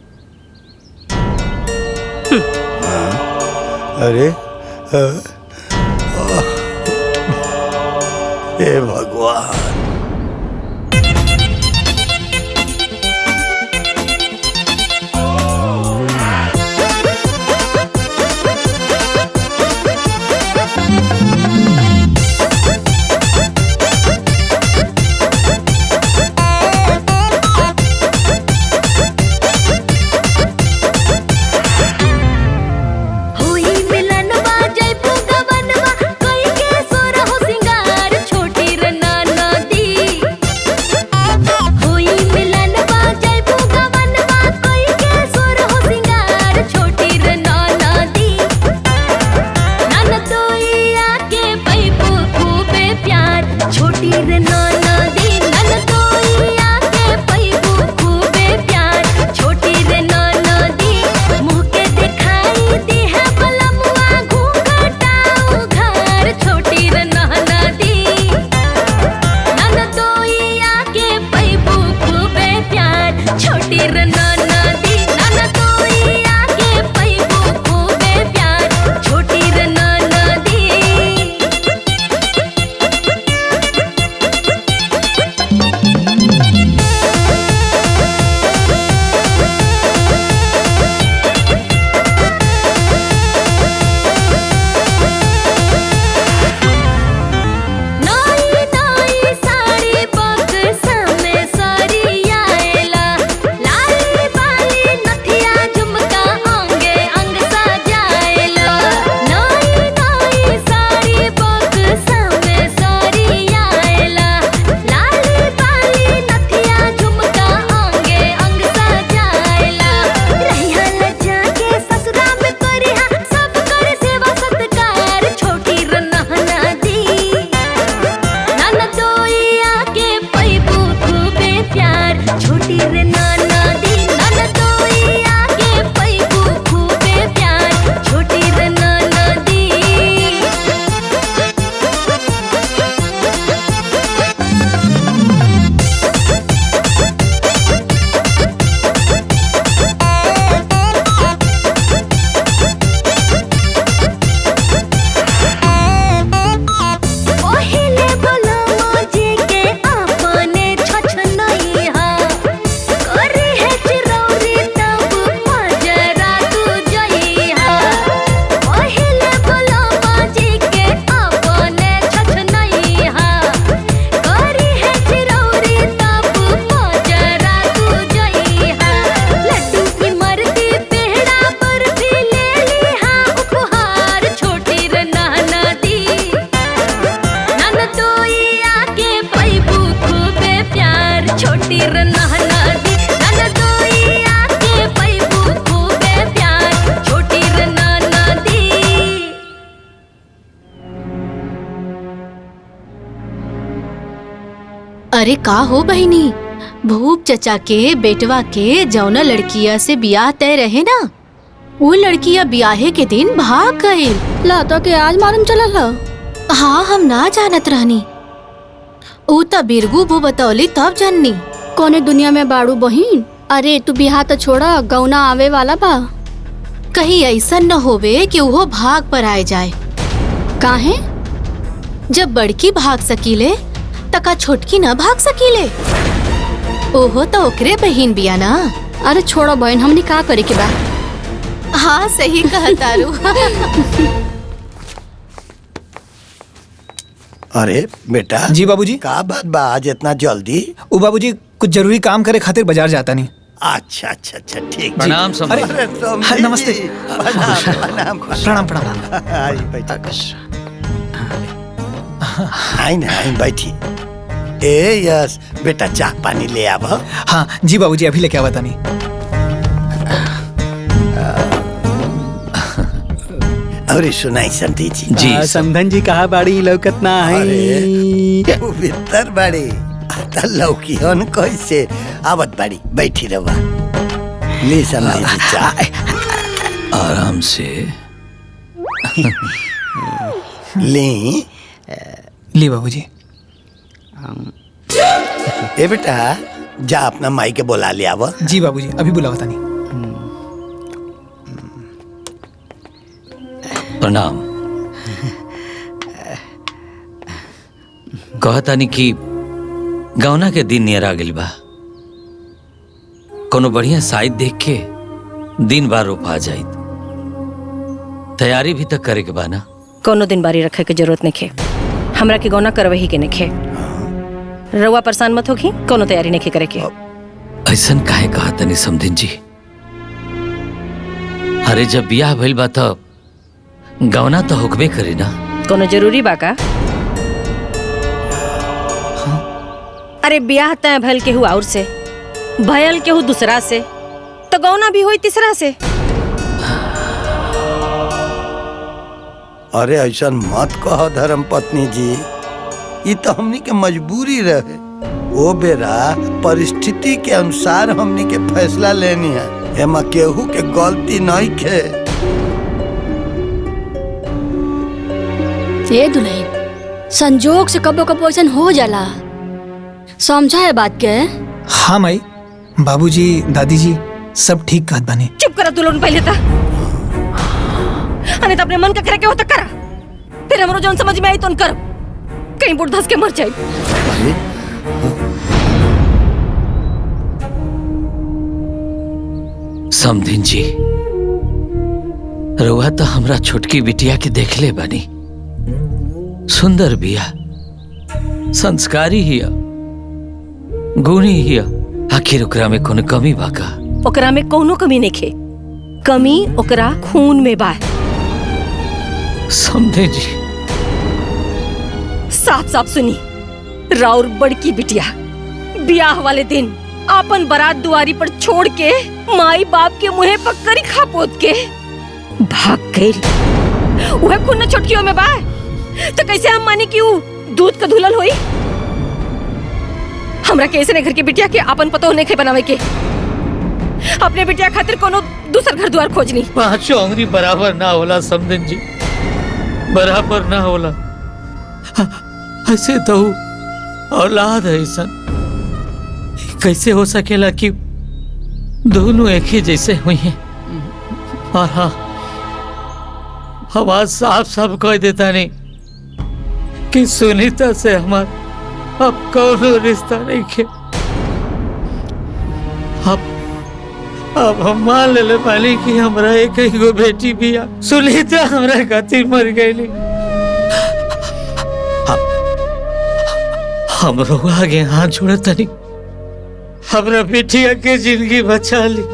अरे हे भगवान। नदी ननदोई आके पैबू खूबे प्यार छोटी रे नदी। अरे का हो बहिनी, भूप चचा के बेटवा के जौना लड़किया से बियाह तय रहे ना, वो लड़किया ब्याहे के दिन भाग गई। लातो के आज मालूम चलल ह? हाँ, हम ना जानत रहनी। ऊ त बिरगू भू बतौली तब जाननी। कोने दुनिया में बाड़ू बहिन? अरे तू बिहार तो छोड़ा, गौना आवे वाला बा। कहीं ऐसा न होवे कि वो भाग पर आए जाए। काहे? जब बड़की भाग सकीले तका छोटकी न भाग सकीले। ओहो तो ओकरे बहिन बिया ना। अरे छोड़ो बहन, हमनी का करे के बा? हाँ सही कहतारू। अरे बेटा। जी बाबूजी। का बात बा आज इतना जल्दी? ओ बाबूजी कुछ जरूरी काम करे खातिर बाजार जाता नहीं। अच्छा अच्छा अच्छा ठीक। प्रणाम समधी। अरे नमस्ते। प्रणाम प्रणाम प्रणाम। आई बैठा। आई ना आई बैठी। ए यस बेटा चाय पानी ले आव। हाँ जी बाबूजी अभी लेके आवा तानी। अरे सुनाई समधी जी। जी समधन जी कहा बाड़ी लौकत ना है। भीतर बाड़ी त लौकी हन कैसे आवत बाड़ी बैठी रवा। ले समधी जी चाय। आराम से ले बाबूजी। ए बेटा जा अपना माई के बुला ले आवा। जी बाबूजी अभी बुलावा तानी। प्रणाम। कहतानी कि गौना के दिन नियर आ गइल बा, कोनो बढ़िया साइड देख के दिन बार रोपा जाइत। तैयारी भी तक करे के बा ना। कोनो दिन बारी रखे के जरूरत नहीं खे, हमरा के गौना करवही के नहीं खे। रउआ परेशान मत होखी, कोनो तैयारी नहीं करे के। ऐसन काहे कहतनी समधिन जी? अरे जब बियाह भइल बा तब गौना तो होकबे करे ना। कोनो जरूरी बा का? अरे ब्याह तय भइल केहू और से, भयल केहू दूसरा से, तो गौना भी होई तीसरा से। अरे ऐसा मत कहो धर्म पत्नी जी, ये तो हमनी के मजबूरी रहे। वो बेरा परिस्थिति के अनुसार हमनी के फैसला लेनी है, एमा केहू के गलती नहीं खे। ये दुल्हन संजोग से कबो कबो ऐसा हो जाला, समझा है बात के? हाँ माई, बाबूजी दादी जी सब ठीक कहत बानी। चुप करा तू लोग पहले था। अने तो अपने मन का करे के होता करा, फिर हमरो जौन समझ में आई तो कर, कहीं बुढ़ धस के मर जाए। समधिन जी रउआ तो हमरा छोटकी बिटिया के देखले बानी, सुंदर बिया, संस्कारी हिया, गुणी हिया। आखिर ओकरा में कोनो कमी बा का? ओकरा में कोनो कमी नहीं खे, कमी ओकरा खून में बा। समझे जी। साफ साफ सुनी, राउर बड़की बिटिया ब्याह वाले दिन अपन बारात दुआरी पर छोड़ के माई बाप के मुँह पर करी खा पोत के भाग गई। वह खून न छोटकियों में बा, तो कैसे हम मानी कि वो दूध का धुलल होई? हमरा कैसे ने घर की बिटिया के अपन पतो नहीं खे बनावे के, अपने बिटिया खातिर कोनो दूसर घर द्वार खोजनी। पांचों अंगुरी बराबर ना होला समधिन जी, बराबर ना होला। ऐसे तो औलाद है सन, कैसे हो सकेला कि दोनों एक ही जैसे हुई हैं? और हाँ, हम आज साफ साफ कह देता नहीं कि सुनीता से हमारा अब कोनो रिश्ता नहीं खे। अब हम मान ले पाली कि हमरा एक ही गो बेटी बिया, सुनीता हमरा खातिर मर गई। हम लोग आगे हाथ जोड़ता नहीं, हमरा बेटिया के जिंदगी बचा ली,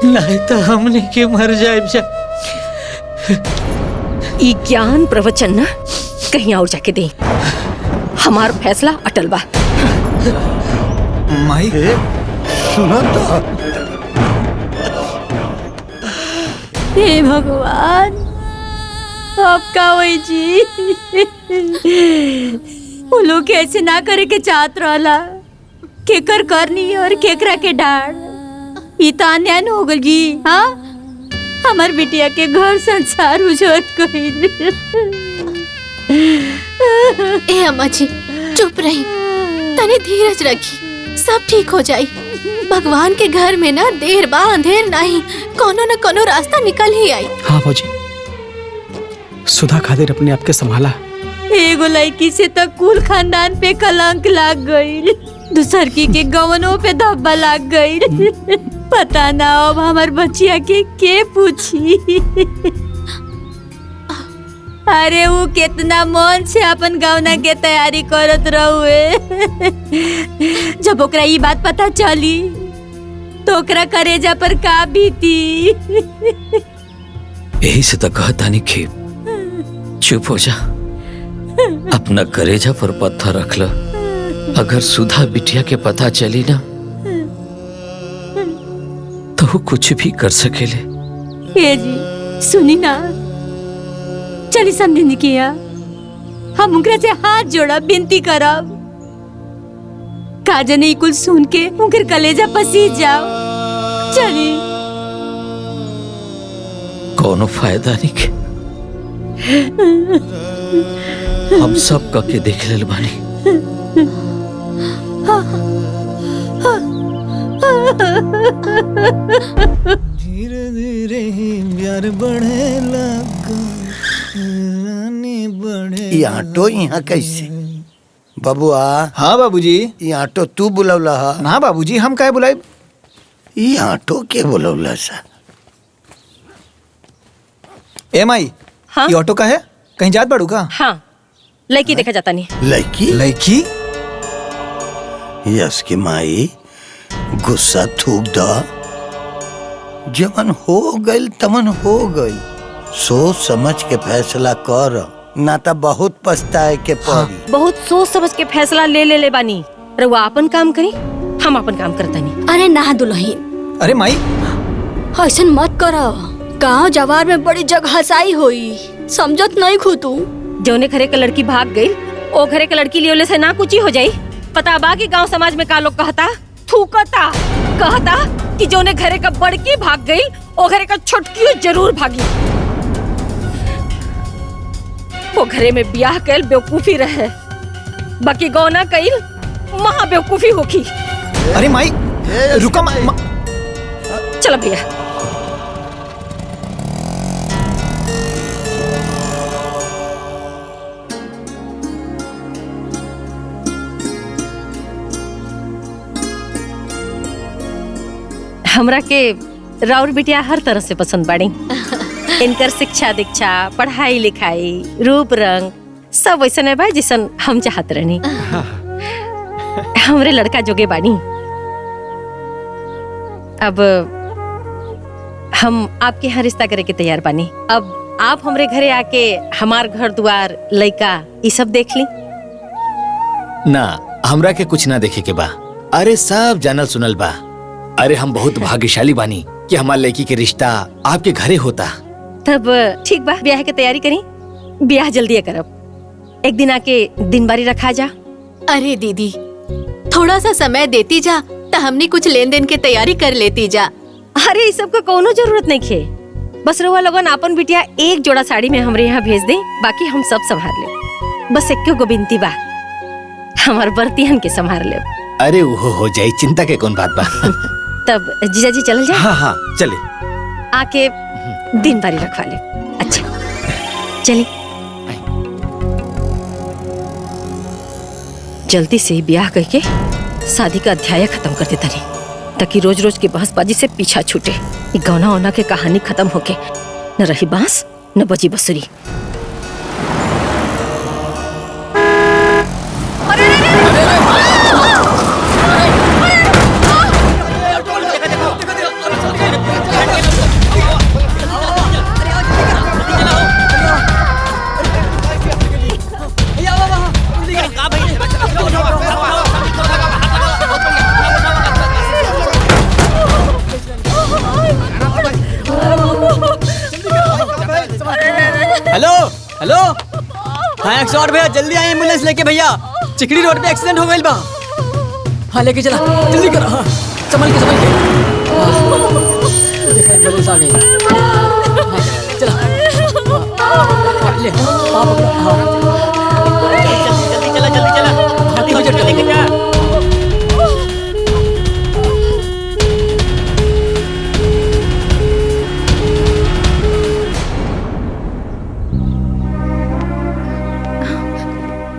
नहीं तो हमने के मर जाए। ई ज्ञान प्रवचन ना कहीं और जाके दे, हमार फैसला अटल बा। माई सुनो तो। हे भगवान, अब का होई जी? वो लोग कैसे ना करे के चाहत रहला, केकर करनी और केकरा के डाड़। ई तो अन्याय हो गल जी। हाँ, हमार बिटिया के घर संसार उजड़ गइल। ए अम्मा जी चुप रही, तने धीरज रखी, सब ठीक हो जाई। भगवान के घर में ना देर बा अंधेर नहीं, कोनो न कोनो रास्ता निकल ही आई। हाँ भौजी, सुधा खातिर अपने आप के संभाला। एगो लड़की से तो कुल खानदान पे कलंक लाग गई, दूसर की के गवनों पे धब्बा लाग गई। पता ना अब हमार बच्चिया के पूछी। अरे वो कितना मन से अपन गवना के तैयारी करत रहुए। जब ओकरा ये बात पता चली तो ओकरा करेजा पर का बीती। यही से तो कहता नहीं कि चुप हो जा, अपना करेजा पर पत्थर रख लो। अगर सुधा बिटिया के पता चली ना तो वो कुछ भी कर सकेले। ए जी सुनी ना, चली समझी किया, हम उनकरा से हाथ जोड़ा विनती करब। काजन ई कुल सुन के उनकर कलेजा पसीज जाओ। चली। कोनो फायदा नहीं के, हम सब का के देख लेल बानी। धीरे धीरे प्यार बढ़े लगा, ये ऑटो यहाँ कैसे? बबुआ। हाँ बाबूजी। ये ऑटो तू बुलौला हा? ना बाबूजी, हम काहे बुलाए? ये ऑटो के बुलौला सा? ए माई, हाँ? ये ऑटो का है? कहीं जात बाड़ू का? हाँ, लड़की देखा जाता नहीं। लड़की? लड़की? यस की माई, गुस्सा थूक दा। जमन हो गइल तमन हो गइल, सोच समझ के फैसला कर, ना तो बहुत पछताए के पड़ी। बहुत सोच समझ के फैसला ले बानी। रउआ अपन काम करी, हम अपन काम करता नहीं। अरे ना दुल्हन, अरे माई ऐसा मत करो। गाँव जवार में बड़ी जगह हसाई होई, समझत नहीं खू तू। जौने घरे का लड़की भाग गई, ओ घरे का लड़की लियोले से ना कुछ ही हो जाई। पता बा कि गांव समाज में का लोग कहता, थूकता, कहता कि जौने घरे का बड़की भाग गई, ओ घरे का छोटकी जरूर भागी। वो घरे में ब्याह कैल बेवकूफी रहे, बाकी गौना कैल महा बेवकूफी होखी। अरे माई रुका। चलो भैया। हमरा के राउर बिटिया हर तरह से पसंद बाड़ी। इनकर शिक्षा दीक्षा, पढ़ाई लिखाई, रूप रंग सब वैसन है भाई जैसन हम चाहत रहनी। हमरे लड़का जोगे बानी। अब हम आपके यहाँ रिश्ता करे के तैयार बानी। अब आप हमरे घरे आके हमार घर द्वार लड़का ये सब देख ली। ना, हमरा के कुछ ना देखे के बा। अरे सब जानल सुनल बा। अरे हम बहुत भाग्यशाली बानी कि हमार लड़की के रिश्ता आपके घरे होता। तब ठीक बा, ब्याह की तैयारी करी। ब्याह जल्दी करब। एक दिन आके दिन बारी रखा जा। अरे दीदी, थोड़ा सा समय देती जा तो हमने कुछ लेन देन की तैयारी कर लेती जा। अरे इस सब का कोनो जरूरत नहीं खे। बस रउआ लोगन अपन बिटिया एक जोड़ा साड़ी में हमरे यहाँ भेज दे, बाकी हम सब संभाल ले। बस एक गो बिनती बा, हमार बर्तियन के संभाल ले। अरे वो हो जाई, चिंता के कौन बात बा। तब जीजा जी चल जाए। हाँ हाँ चले। आके दिन बारी रखवा ले। अच्छा चली। जल्दी से ही ब्याह करके शादी का अध्याय खत्म कर देता नहीं, ताकि रोज रोज की बहसबाजी से पीछा छूटे। ये गौना ओना के कहानी खत्म होके न रही बांस न बजी बसुरी। हेलो हाँ 108 भैया, जल्दी आए एम्बुलेंस लेके भैया, चिकड़ी रोड पे एक्सीडेंट हो गई बा। हाँ लेके चला, जल्दी करो। हाँ संभल के देखा एम्बुलेंस आ गई। हाँ, चला ले हाँ पकड़ो। हाँ जल्दी चला।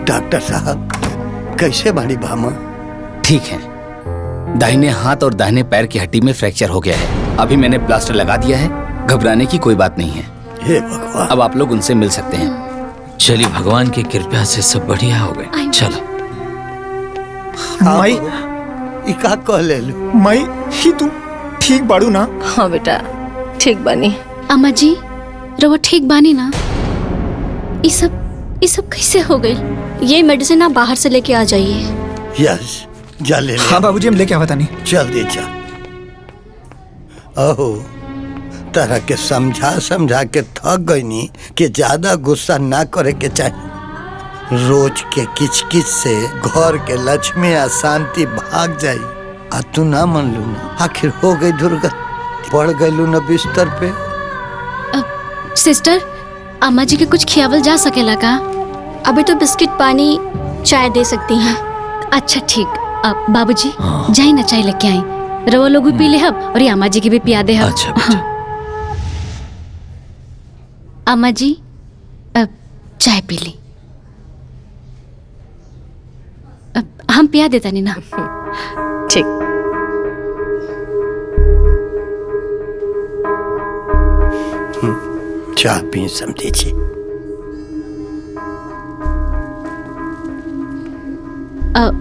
डॉक्टर साहब कैसे बाड़ी भामा? ठीक है, दाहिने हाथ और दाहिने पैर की हड्डी में फ्रैक्चर हो गया है। अभी मैंने प्लास्टर लगा दिया है, घबराने की कोई बात नहीं है। हे भगवान। अब आप लोग उनसे मिल सकते हैं। चलिए, भगवान की कृपा से सब बढ़िया हो गए। चलो माई इका कह ले लू। माई ही तू ठीक बाड़ू ना? हाँ बेटा ठीक बनी। अम्मा जी रवा ठीक बानी ना? ये सब कैसे हो गई? ये मेडिसिन आप बाहर से लेके आ जाइए। यस जा ले। हाँ बाबूजी हम लेके आवता नहीं। जल्दी जा। ओहो तरह के समझा के थक गई नी कि ज्यादा गुस्सा ना करे के चाहिए। रोज के किचकिच से घर के लक्ष्मी आ शांति भाग जाई। आ तू ना मन लू ना, आखिर हो गई दुर्गति, पड़ गई ना बिस्तर पे। सिस्टर अम्मा जी के कुछ खियावल जा सकेला का? अभी तो बिस्किट पानी चाय दे सकती हैं। अच्छा ठीक। अब बाबूजी जाई ना चाय लेके आई, रवा लोग भी पी ले हब और ये अम्मा जी के भी पिया दे हब। अच्छा बेटा। अम्मा जी अब चाय पी ली। अब हम पिया देता नहीं ना? ठीक। चाह पी समझी जी।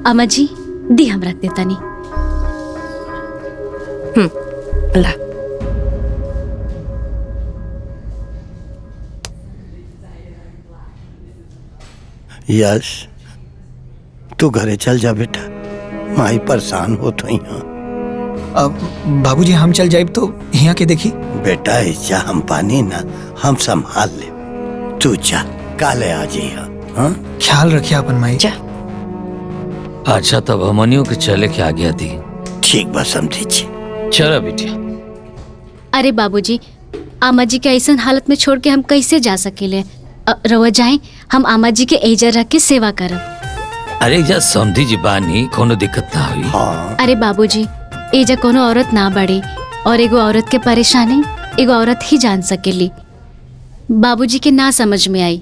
अम्मा जी दी हम रख देता नहीं। ला यस तू घरे चल जा बेटा, माई परेशान हो तो यहाँ। अब बाबूजी हम चल जाए तो यहाँ के देखी। बेटा इच्छा हम पानी ना हम संभाल ले, तू जा काले आ जी। हाँ ख्याल रखिए अपन माई। जा। अच्छा तब हमनियों के चले के आगे दी। ठीक बा समझी जी। चलो बिटिया। अरे बाबूजी आमा जी के ऐसा हालत में छोड़ के हम कैसे जा सकेले? रवा जाए, हम आमा जी के एजा रख के सेवा करब। अरे जा समझी जी बानी, कोनो दिक्कत ना हुई। हाँ। अरे बाबूजी एजा कोनो औरत ना बढ़े, और एगो औरत के परेशानी एगो औरत ही जान सकेली। बाबूजी के ना समझ में आई,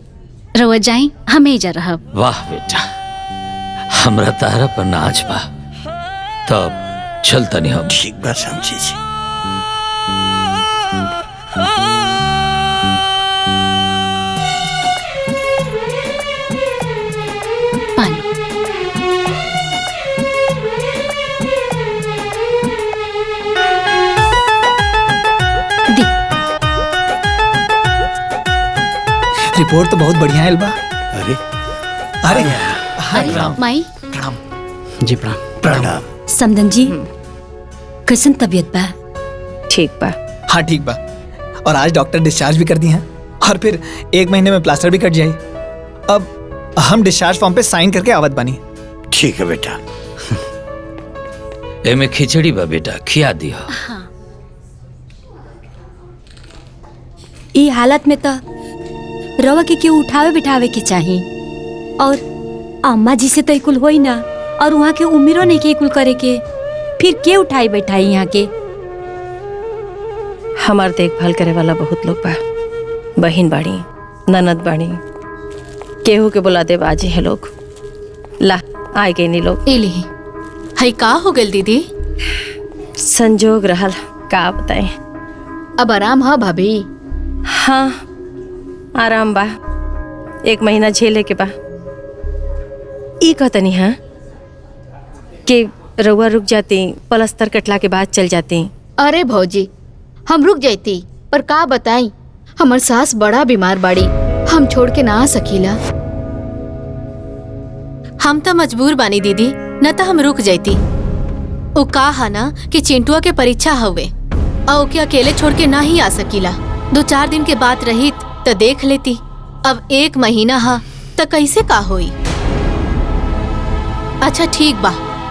रवा जाए हम एजा रहब। वाह बेटा, हमरा तारा पर नाच बा। तब चल तनी हम। ठीक बा समझी जी। रिपोर्ट तो बहुत बढ़िया है। अरे अरे अरे माई जी प्रणाम। प्रणाम। समदन जी कैसन तबीयत बा? ठीक बा। हाँ ठीक बा, और आज डॉक्टर डिस्चार्ज भी कर दी हैं, और फिर 1 महीने में प्लास्टर भी कट जाए। अब हम डिस्चार्ज फॉर्म पे साइन करके आवत बनी। ठीक है बेटा। एमे खिचड़ी बा बेटा, खिया दिया। हाँ। ई हालत में तो रवा के क्यों उठावे बिठावे के चाहिए, और अम्मा जी से तो कुल होई ना, और वहाँ के उम्मीदों नहीं के कुल करे के, फिर के उठाई बैठाई यहाँ के? हमार देखभाल करे वाला बहुत लोग बा, बहन बाड़ी, ननद बाड़ी, केहू के बुला दे बाजी है लोग। ला आए गए नी लोग। एली हई का हो गल दीदी? संजोग रहल, का बताएं। अब आराम है भाभी? हाँ आराम बा, 1 महीना झेले के बा। ई कहतनी हाँ कि रउआ रुक जाती, पलस्तर कटला के बाद चल जाती। अरे भौजी हम रुक जाती, पर का बताई हमार सास बड़ा बीमार बाड़ी, हम छोड़ के ना आ सकीला। हम तो मजबूर बानी दीदी, न तो हम रुक जाती। वो कहा ना कि चिंटुआ के परीक्षा हवे, और ओके अकेले छोड़ के ना ही आ सकीला। 2-4 दिन के बाद रही तो देख लेती, अब 1 महीना हा त कैसे का होई। अच्छा ठीक बा,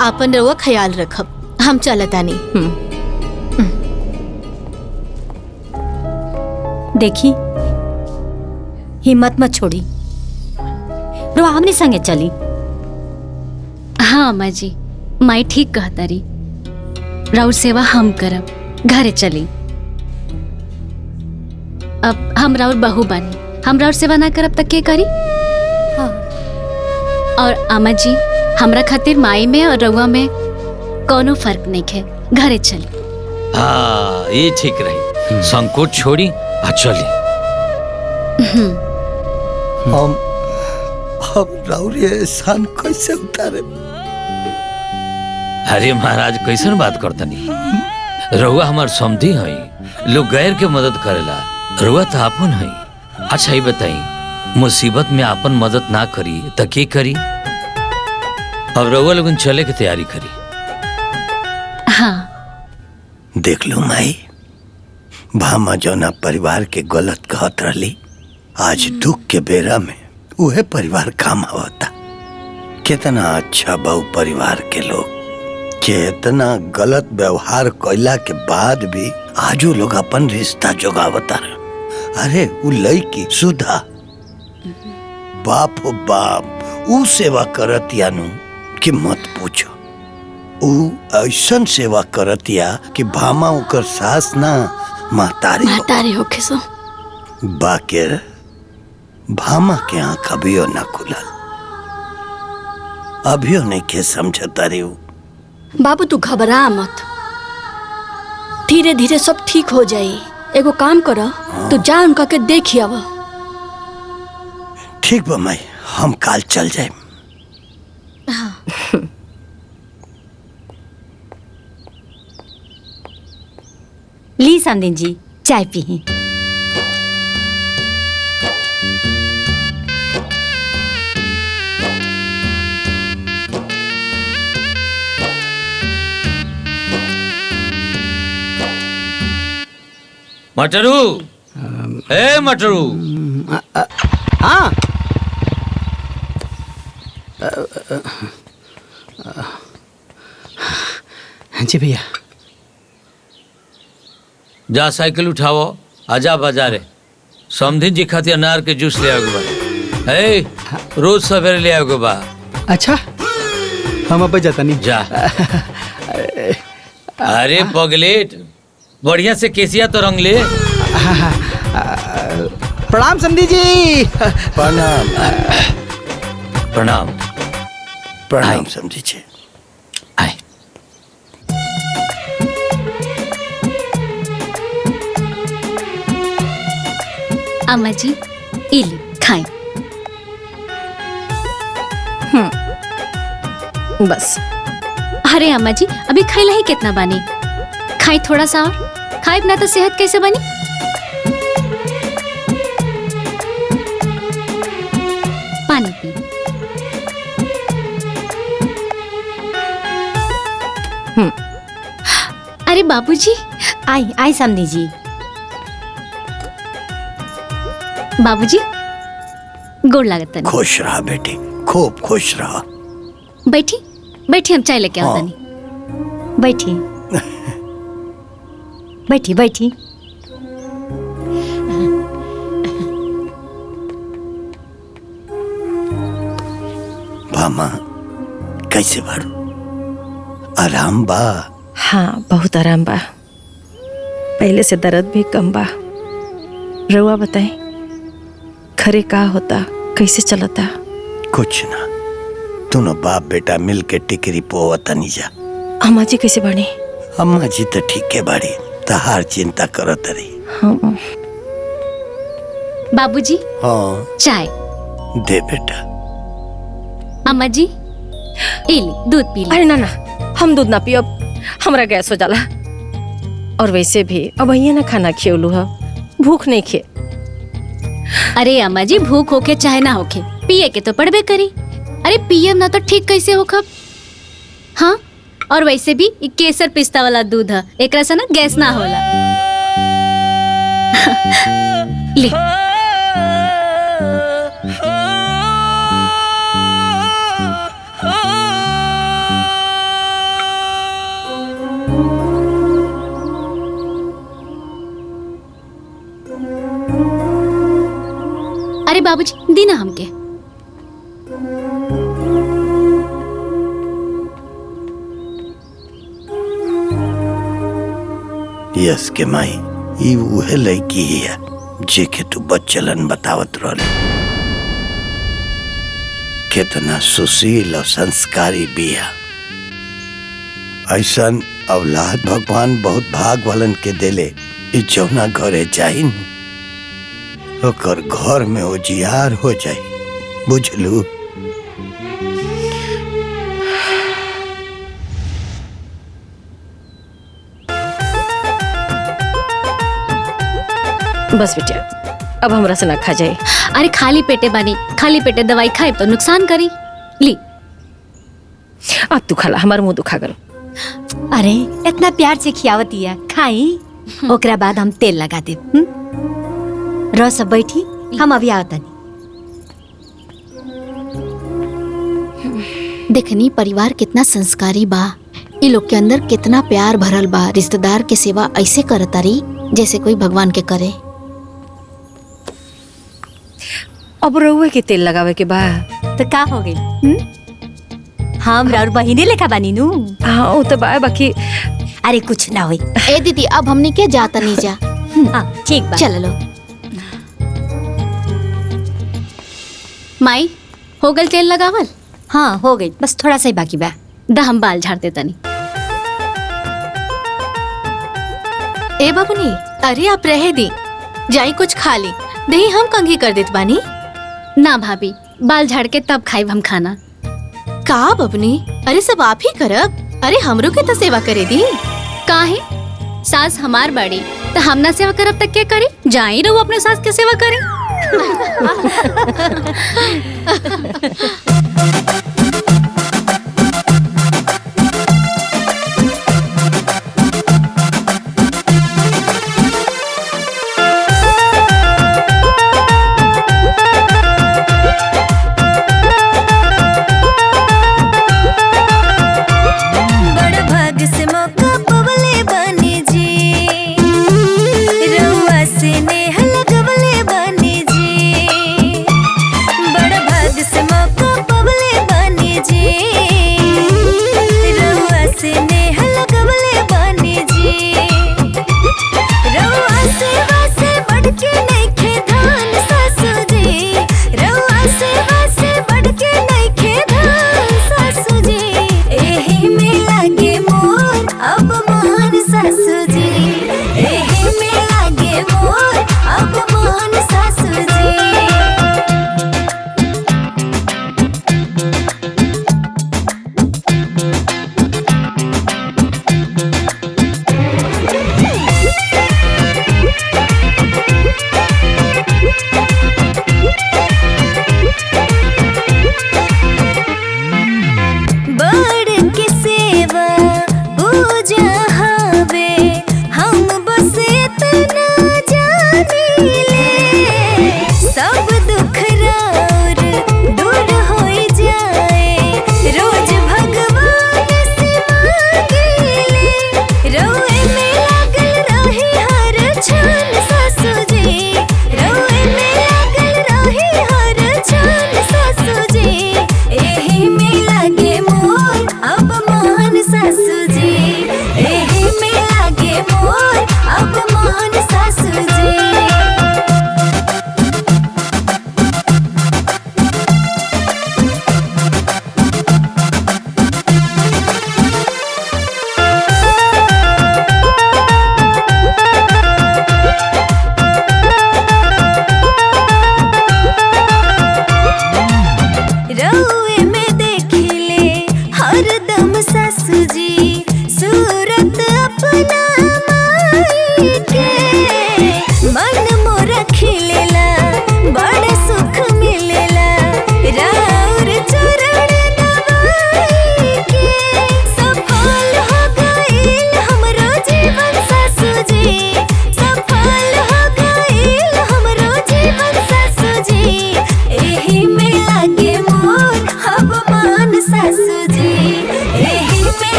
आपन रउआ ख्याल रखब, हम चलतानी। देखी हिम्मत मत छोड़ी, रो हमने संगे चली। हाँ अम्मा जी, माई ठीक कहता रही, राउर सेवा हम करब, घरे चली। अब हम राउर बहू बानी, हम राउर सेवा ना करब तक के करी। हाँ। और अम्मा जी, हमरा खातिर माई में और रउआ में कोनो फर्क नहीं है, घरे चली। हाँ ये ठीक रही, संकोच छोड़ी आ चली। हम राउर ये एहसान कैसे उतारे? अरे महाराज कैसन बात करतनी, रउआ हमार समधी हई, लोग गैर के मदद करेला, रउआ तो आपन हई। अच्छा ये बताई, मुसीबत में आपन मदद ना करी तो के करी? अब रउआ लोगन चले की तैयारी करी। हाँ देख लो माई, भामा जौना परिवार के गलत कहत रही, आज दुख के बेरा में उहे परिवार काम आवता। कितना अच्छा बहु परिवार के लोग, कितना गलत व्यवहार कैला के बाद भी आजो लोग अपन रिश्ता जोगावता रहे। अरे उ लड़की सुधा, बाप हो बाप, उ सेवा करत यानु कि मत पूछो। उ ऐसन सेवा करत या कि भामा उकर सास ना महतारी होके सो। बाकिर भामा के आँख अभियो ना खुलल, अभियो नहीं के समझता रही। बाबू तू घबरा मत, धीरे धीरे सब ठीक हो जाई। एगो काम करो, तू जा उनका के देखी अब। ठीक बा माई, हम काल चल जाए। ली समधिन जी चाय पी। मटरू, ए मटरू। हाँ जी भैया। जा साइकिल उठाओ, आजा बाजारे, समधिन जी खातिर अनार के जूस ले आओगे बा। ए रोज सवेरे ले आओगे बा। अच्छा हम अब जाता नहीं। जा। अरे पगलेट, बढ़िया से केसिया तो रंग ले। प्रणाम समधी जी। प्रणाम प्रणाम प्रणाम समझी जी। आए। अम्मा जी इली खाएं। बस। अरे अम्मा जी अभी खाइला ही कितना बानी, खाई थोड़ा सा और, खाए बिना तो सेहत कैसे बनी। पानी पी। अरे बाबूजी। आई आई समधी जी। बाबूजी गोड़ लागत तनी। खुश रहा बेटी, खूब खुश रहा। बैठी बैठी, हम चाय लेके आओ तनी। बैठी बैठी बैठी। भामा कैसे बारू? आराम बा? हाँ बहुत आराम बा, पहले से दर्द भी कम बा। रउआ बताए घरे का होता, कैसे चलता? कुछ ना, दोनों बाप बेटा मिल के टिकरी पोवता नहीं जा। अम्मा जी कैसे बनी? अम्मा जी तो ठीक है बाड़ी, तहार चिंता करत रही। हाँ। बाबूजी हाँ चाय दे बेटा। अम्मा जी एली दूध पी ले। अरे ना ना, हम दूध ना पियब, हमरा गैस हो जाला। और वैसे भी अब ये ना खाना खियलू है, भूख नहीं खे। अरे अम्मा जी भूख होके चाहे ना होके पिए के तो पड़बे करी। अरे पियब ना तो ठीक कैसे हो खब। हाँ और वैसे भी ई केसर पिस्ता वाला दूध है, एकरा से ना गैस ना होला। ले बाबूजी दी ना हमके। यस के माई, ई उहे लड़की है जेके तू बच्चलन बतावत रहल। कितना सुशील और संस्कारी बिया। ऐसन औलाद भगवान बहुत भाग वालन के देले। ई जौना घरे जाई न ओकर घर में उजियार हो जाई, बुझलू। बस बेटिया, अब हमरा से ना खा जाए। अरे खाली पेटे बानी, खाली पेटे दवाई खाए तो नुकसान करी। ली अब तू खाला, हमार मुंह दुखा गल। अरे इतना प्यार से खियावती है, खाई ओकरा बाद हम तेल लगा दे। रह सब बैठी, हम अभी आवतनी। देखनी परिवार कितना संस्कारी बा, इ लोग के अंदर कितना प्यार भरल बा। रिश्तेदार के सेवा ऐसे करतारी जैसे कोई भगवान के करे। अब रउए के तेल लगावे के बा तो का हो गई? हम और बहिनी लेखा बानी नु। हाँ वो तो बा, बाकी अरे कुछ ना होई। ए दीदी अब हमनी के जाता नहीं जा। हाँ ठीक बा, चल लो। माई हो गल तेल लगावल? हाँ हो गई, बस थोड़ा सा ही बाकी बा। दा हम बाल झाड़ते तनी। ए बाबूनी, अरे आप रहे दी, जाई कुछ खा ली, दही हम कंघी कर देत बानी। ना भाभी, बाल झाड़ के तब खाइब हम खाना। का बबनी, अरे सब आप ही करब। अरे हमरो के तो सेवा करे दी। काहे? सास हमार बड़ी तो हम ना सेवा करब तक के करी? जाई रहू अपने सास के सेवा करी। बड़ भाग से मौका पवले बनी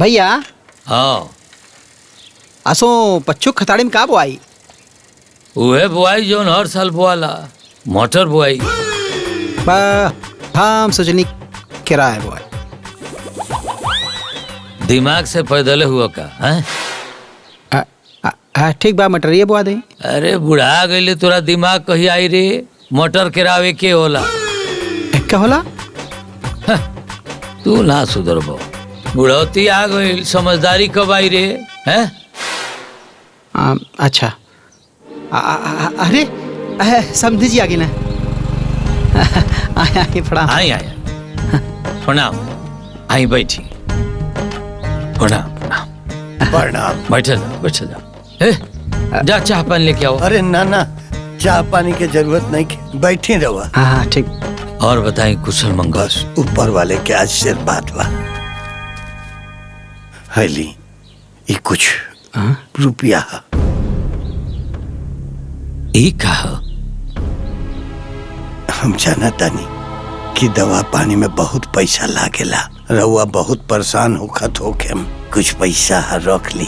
भैया हाँ असो पच्चू खताड़ी में का बोआई? उहे बुआई जोन हर साल बुआला, मटर बुआई। हम सोचनी किराया बोआई। दिमाग से पैदले हुआ का हैं? ठीक बा, मटरिया बुआ दे। अरे बुढ़ा गईले तोरा दिमाग कही आई रे? मटर केरावे के होला? क्या होला? तू ना सुधरबो, बुढ़ौती आ गई, समझदारी कब आई रे? हैं? अच्छा अरे समझी जी आगे ना। आई प्रणाम। आई प्रणाम। आई बैठी। प्रणाम प्रणाम। बैठे जा। जा चाह पानी लेके आओ। अरे ना चाह पानी की जरूरत नहीं, बैठे रहो। हाँ ठीक। और बताएं कुशल मंगल? ऊपर वाले के आशीर्वाद बा। हली ये कुछ रुपया ई कहा? हम जाना तानी कि दवा पानी में बहुत पैसा लागेला। रउआ बहुत परेशान होखत होके कुछ पैसा रख ली।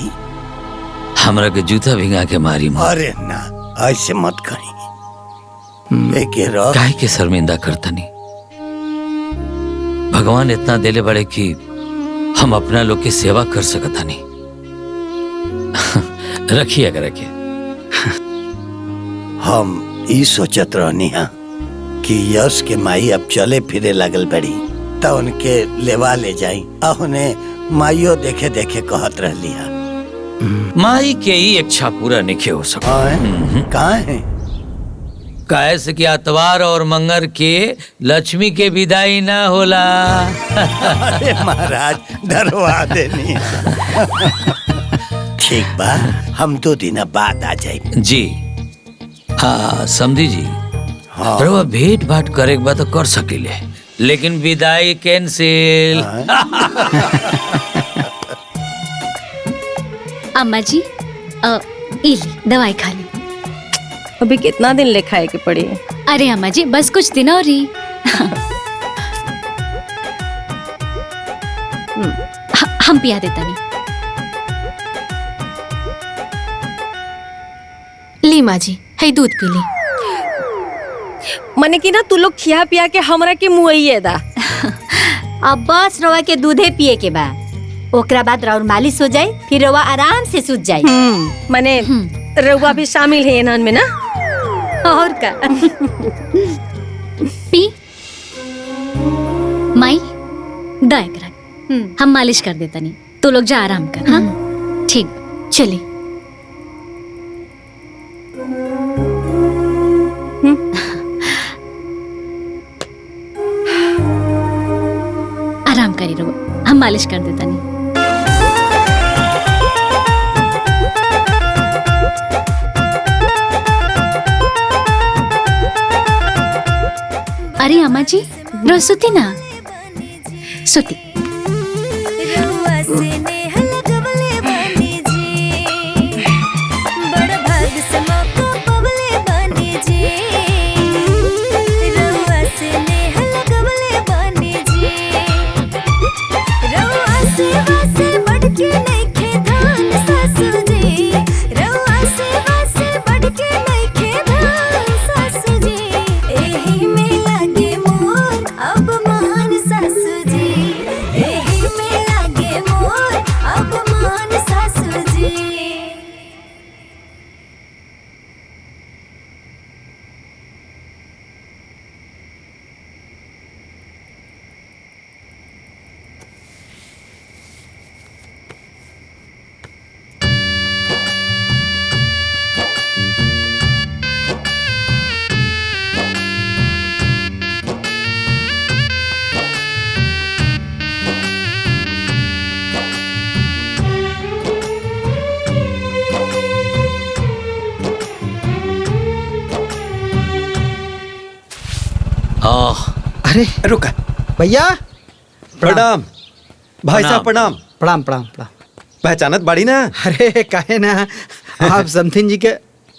हमरा के जूता भिंगा के मारी मार। अरे ना ऐसे मत कहीं। काहे के शर्मिंदा करतनी? भगवान इतना देले बड़े कि हम अपना लोग की सेवा कर सकता नहीं। रखिए अगर रखिए। हम ई सोचत रहनी हा कि यश के माई अब चले फिरे लगल बड़ी तो उनके लेवा ले जाई। उन्हें माइयो देखे देखे कहत रहली हा। माई के ही इच्छा पूरा नहीं हो सका। कहाँ है? काहे से कि आतवार और मंगर के लक्ष्मी के विदाई ना होला। अरे महाराज डरवा देनी। ठीक बा, हम 2 दिन बाद आ जाए। जी हाँ समझी जी। हाँ। पर वो भेंट भाट करे के बाद तो कर सकेले, लेकिन विदाई कैंसिल। अम्मा जी इली दवाई खा ली। अभी कितना दिन ले खाए के पड़ी? अरे अम्मा जी बस कुछ दिन और ही। हम पिया देता नहीं। ली माँ जी, है दूध पी ली। मने कि ना तू लोग खिया पिया के हमरा के मुआइए दा। अब बस रवा के दूधे पिए के बा, ओकरा बाद राउर मालिश हो जाए, फिर रवा आराम से सूत जाए। मने रउआ भी शामिल है इनान में ना? और का? पी माई दाएं करा, हम मालिश कर देता नहीं। तू लोग जा आराम कर। हाँ ठीक चली। आराम करी रहो, हम मालिश कर देता नहीं। अरे अम्मा जी रोज सुती ना? सुती। अरे रुका भैया। प्रणाम भाई साहब। प्रणाम प्रणाम प्रणाम प्रणाम। पहचानत बाड़ी ना? अरे काहे ना, आप समथिन जी के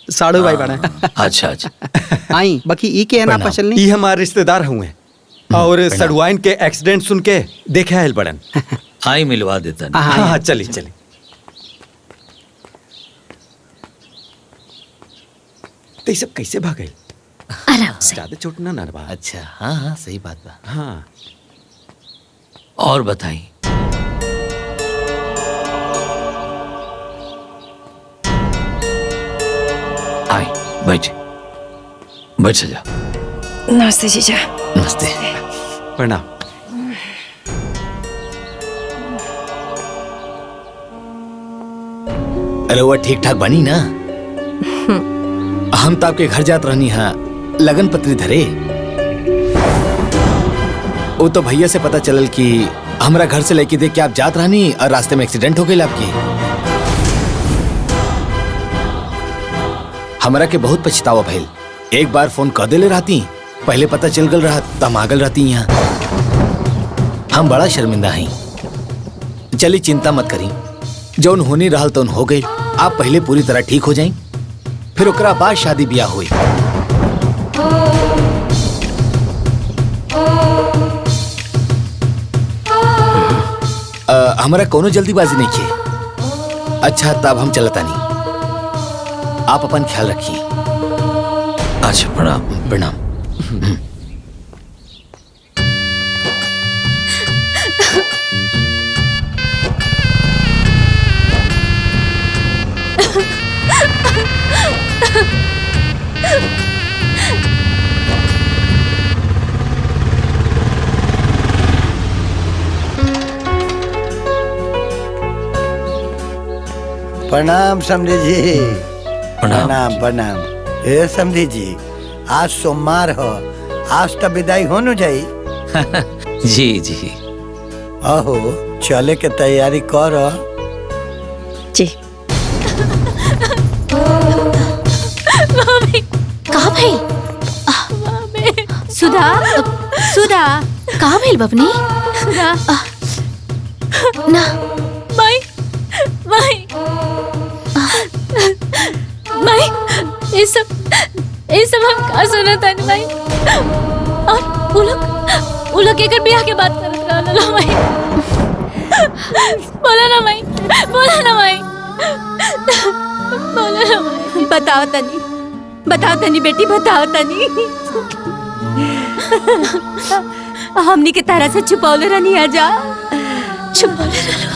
साड़ू भाई बने। अच्छा अच्छा। आई बाकी ई के ना पचल नहीं। ई हमारे रिश्तेदार हुए और सड़ुआइन के एक्सीडेंट सुन के देखे आयल बड़न। आई मिलवा देता नहीं। हाँ चली चली। तो ये सब कैसे भागे? आराम से। ज्यादा चोट ना बा। अच्छा हाँ हाँ सही बात बा। हाँ और बताई। आई बैठ बैठ जा। नमस्ते जीजा। नमस्ते। प्रणाम। अरे वो ठीक ठाक बनी ना? हम तो आपके घर जात रहनी हाँ लगन पत्री धरे। वो तो भैया से पता चलल कि हमारा घर से लेके देख के आप जात रहनी और रास्ते में एक्सीडेंट हो गई आपकी। हमरा के बहुत पछतावा भइल। एक बार फोन कर देले रहती, पहले पता चल गल रहा तम आगल रहती यहाँ। हम बड़ा शर्मिंदा हैं। चली चिंता मत करी, जौन होनी रहल तो हो गई। आप पहले पूरी तरह ठीक हो जाएं, फिर ओकरा बाद शादी ब्याह हुई। हमारा कोनो जल्दीबाजी नहीं किए। अच्छा तब हम चलता नहीं, आप अपन ख्याल रखिए। अच्छा प्रणाम। प्रणाम। प्रणाम समधी जी। प्रणाम प्रणाम। ए समधी जी, आज सोमवार हो, आज तो विदाई हो न जाई। जी जी। अहो चले के तैयारी कर। जी। कहाँ भाई? सुधा सुधा कहाँ भाई बबनी? सुधा ना माई माई माई ये सब हम का सुना था माई। और वो लोग एकर ब्याह के बात करत रहल माई। बोला ना माई, बोला ना माई, बोला ना माई। बताओ तनी बेटी, बताओ तनी। हमनी के तारा से छुपौले रहनी आजा। छुपौले रहलो,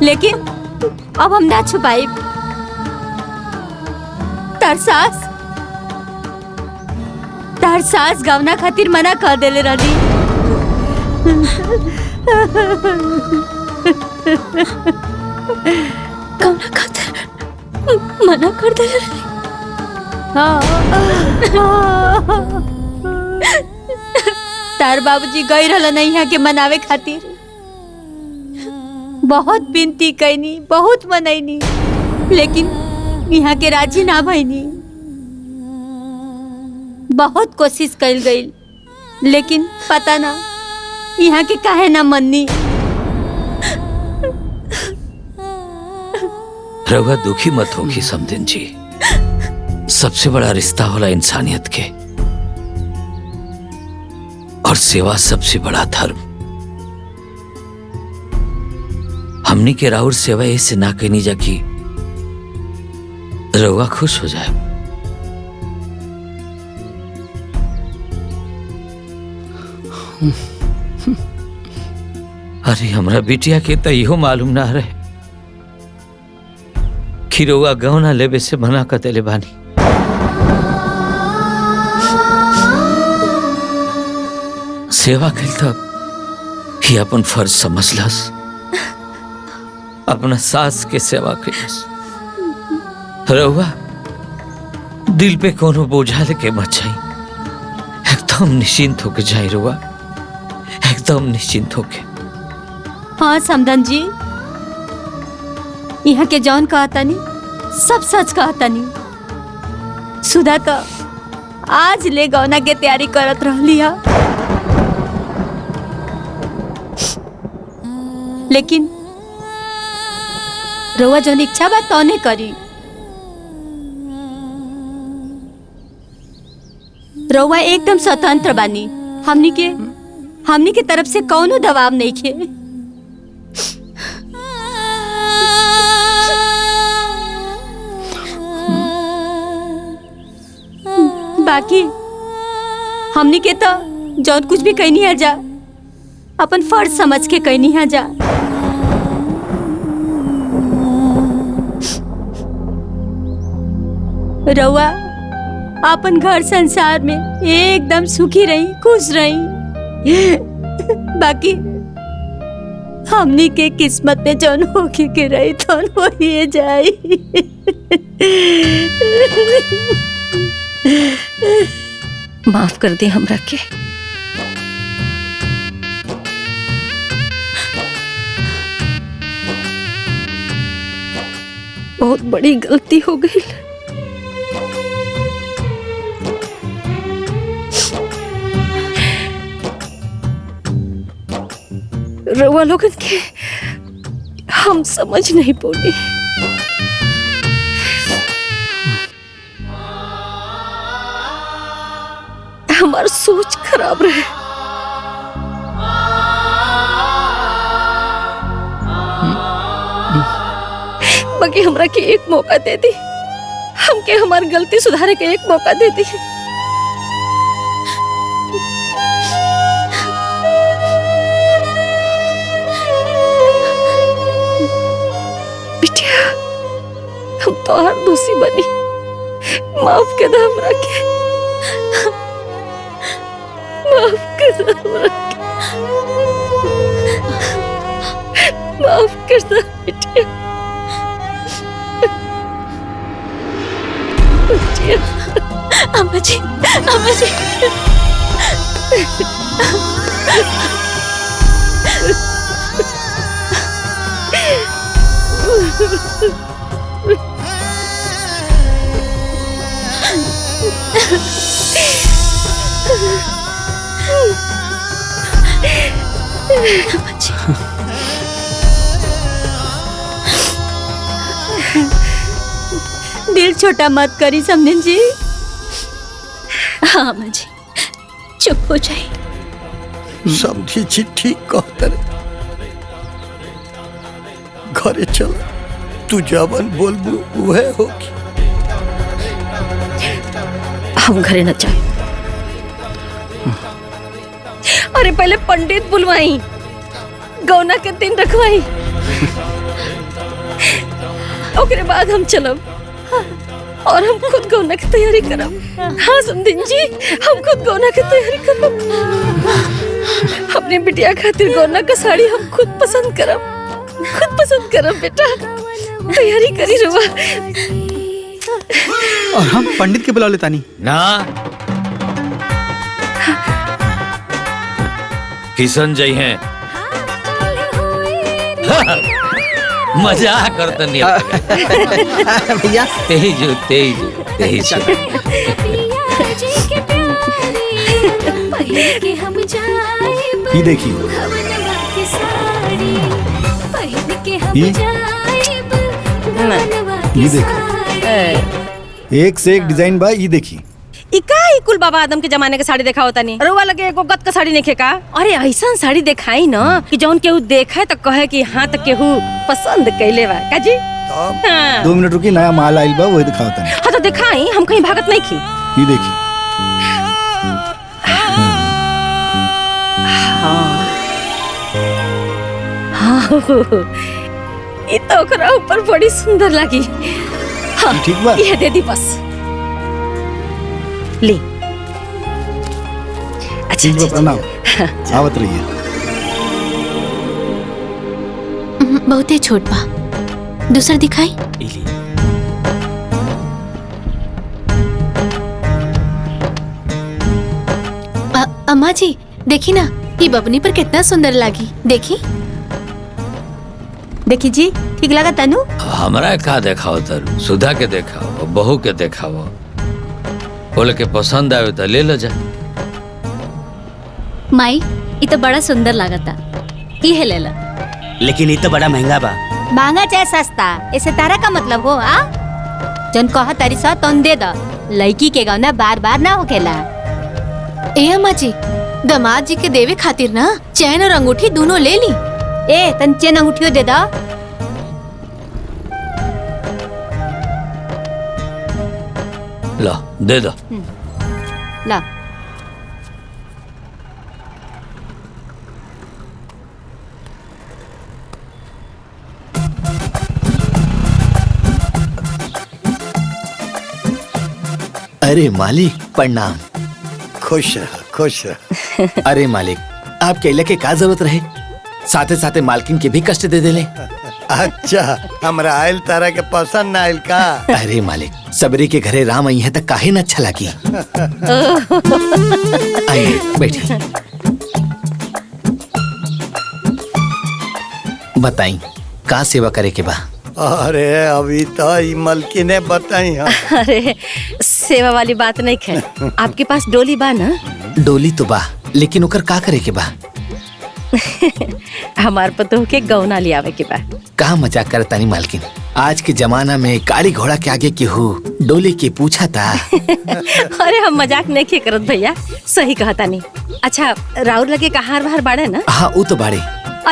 लेकिन अब हम ना छुपाई। तार सास गवना खातिर मना कर देले रहनी। गवना खातिर मना कर देले रहनी। तार बाबूजी गई रहल नहीं यहाँ के मनावे खातिर। बहुत विनती कैनी, बहुत मनैनी, लेकिन यहाँ के राजी ना भईनी। बहुत कोशिश कइल गई, लेकिन पता ना यहाँ के काहे ना मननी। रउआ दुखी मत होगी समदिन जी। सबसे बड़ा रिश्ता होला इंसानियत के, और सेवा सबसे बड़ा धर्म। हमनी के राउर सेवा ऐसे ना कहनी जा कि रउआ खुश हो जाए। अरे हमरा बिटिया के तो इहो मालूम ना रहे कि रउआ गहना लेवे से मना कर देले बानी। सेवा कल तब ही अपन फर्ज समझलस, अपना सास के सेवा कलस। रउआ दिल पे कोनो बोझा लेके मत जाई, एकदम निश्चिंत होके जाई रउआ, एकदम निश्चिंत होके। हाँ समधन जी, यहाँ के जौन कहतनी सब सच कहतनी। सुधा तो आज ले गौना के तैयारी करत रहली है, लेकिन रउआ जौन इच्छा बा तौने करी। रउआ एकदम स्वतंत्र बानी। हमनी के तरफ से कौनो दबाव नहीं खे। बाकी हमनी के तो जौन कुछ भी कहनी है जा अपन फर्ज समझ के कहनी है जा। रउआ अपन घर संसार में एकदम सुखी रही, खुश रही। बाकी हमनी के किस्मत में जौन होके के रही तौन होइए जाई। माफ कर दे हमरा के। बहुत बड़ी गलती हो गई। रउआ लोगन के हम समझ नहीं पौनी। हमार सोच खराब रहे। बाकी हमरा के एक मौका दे दी, हमके हमार गलती सुधारे के एक मौका दे दी। बिटिया हम तो हर दोषी बनी, माफ कर दे हमरा के, माफ कर दे हमरा के, माफ कर दे बिटिया। अम्मा जी, अम्मा जी। दिल छोटा मत करी समझन जी। हाँ अम्मा जी, चुप हो जाए। समझी जी ठीक कहते रे। घरे चल, तू जवन बोलबू वह होगी। हम घरे न जाए। अरे पहले पंडित बुलवाई, गौना के दिन रखवाई, ओकरे बाद हम चलब और हम खुद गौना की तैयारी करब। हाँ समधिन जी, हम खुद गौना की तैयारी करब। अपनी बिटिया खातिर गौना का साड़ी हम खुद पसंद करब, खुद पसंद करब। बेटा तैयारी करी रुआ। और हम पंडित के बुला लेता नहीं ना। किशन जय हैं। मजाक करते नहीं भैया। तेज तेज तेज। ये देखिए, ये देखो, एक से एक डिजाइन बा। ये देखिए, इका ही कुल बाबा आदम के जमाने के साड़ी देखा होता नहीं। रुआ लगे एगो गत का साड़ी नहीं खेका। अरे ऐसा साड़ी दिखाई ना कि जौन केहू देखे तो कहे कि हाँ तो केहू पसंद कैले बा का जी। हाँ। 2 मिनट रुकी, नया माल आइल बा, वही दिखाओ तनी। हाँ तो दिखाई, हम कहीं भागत नहीं की। ये देखिए। हाँ, ये तो ओकरा ऊपर बड़ी सुंदर लगी। हाँ, ठीक बा। ये दे दी बस। ले। अच्छा ठीक बा, प्रणाम। आवत रहिए। बहुते छोट बा, दूसरा दिखाई। अम्मा जी देखी ना, ये बबनी पर कितना सुंदर लगी। देखी देखी जी, ठीक लगा तनु? हमरा का देखाओ तरु, सुधा के देखाओ, बहू के देखाओ, बोले के पसंद आवे तो ले लो जा। माई ये तो बड़ा सुंदर लागता, ये ले ला। लेकिन ये तो बड़ा महंगा बा। महंगा चाहे सस्ता, ऐसे तारा का मतलब हो? आ जन कहा तारी सा तन दे दा। लड़की के गौना बार बार ना होखेला। ए अम्मा जी, दामाद जी के देवे खातिर ना चैन और अंगूठी दोनों ले ली। ए तन चेन अंगूठियो दे दा। ला दे दो। ला अरे मालिक प्रणाम। खुश रह खुश रह। अरे मालिक आप केले के का जरूरत रहे, साथे साथे मालकिन के भी कष्ट दे देले। अच्छा हमरा आयल तारा के पसंद ना आयल का? अरे मालिक सबरी के घरे राम आई है तो काहे न अच्छा लगी। आइए बैठिए। बताई का सेवा करे के बा? अरे अभी तो ई मलकिने बताई है। अरे सेवा वाली बात नहीं है। आपके पास डोली बा ना? डोली तो बा लेकिन ओकर का करे के बा? हमार पतोह के गौना लियावे के बा। का मजाक करतानी मालकिन, आज के जमाना में गाड़ी घोड़ा के आगे केहू डोली के पूछा था। अरे हम मजाक नहीं के करत भैया, सही कहता नहीं। अच्छा राउर लगे कहार बाहर बाड़े ना? हाँ वो तो बाड़े।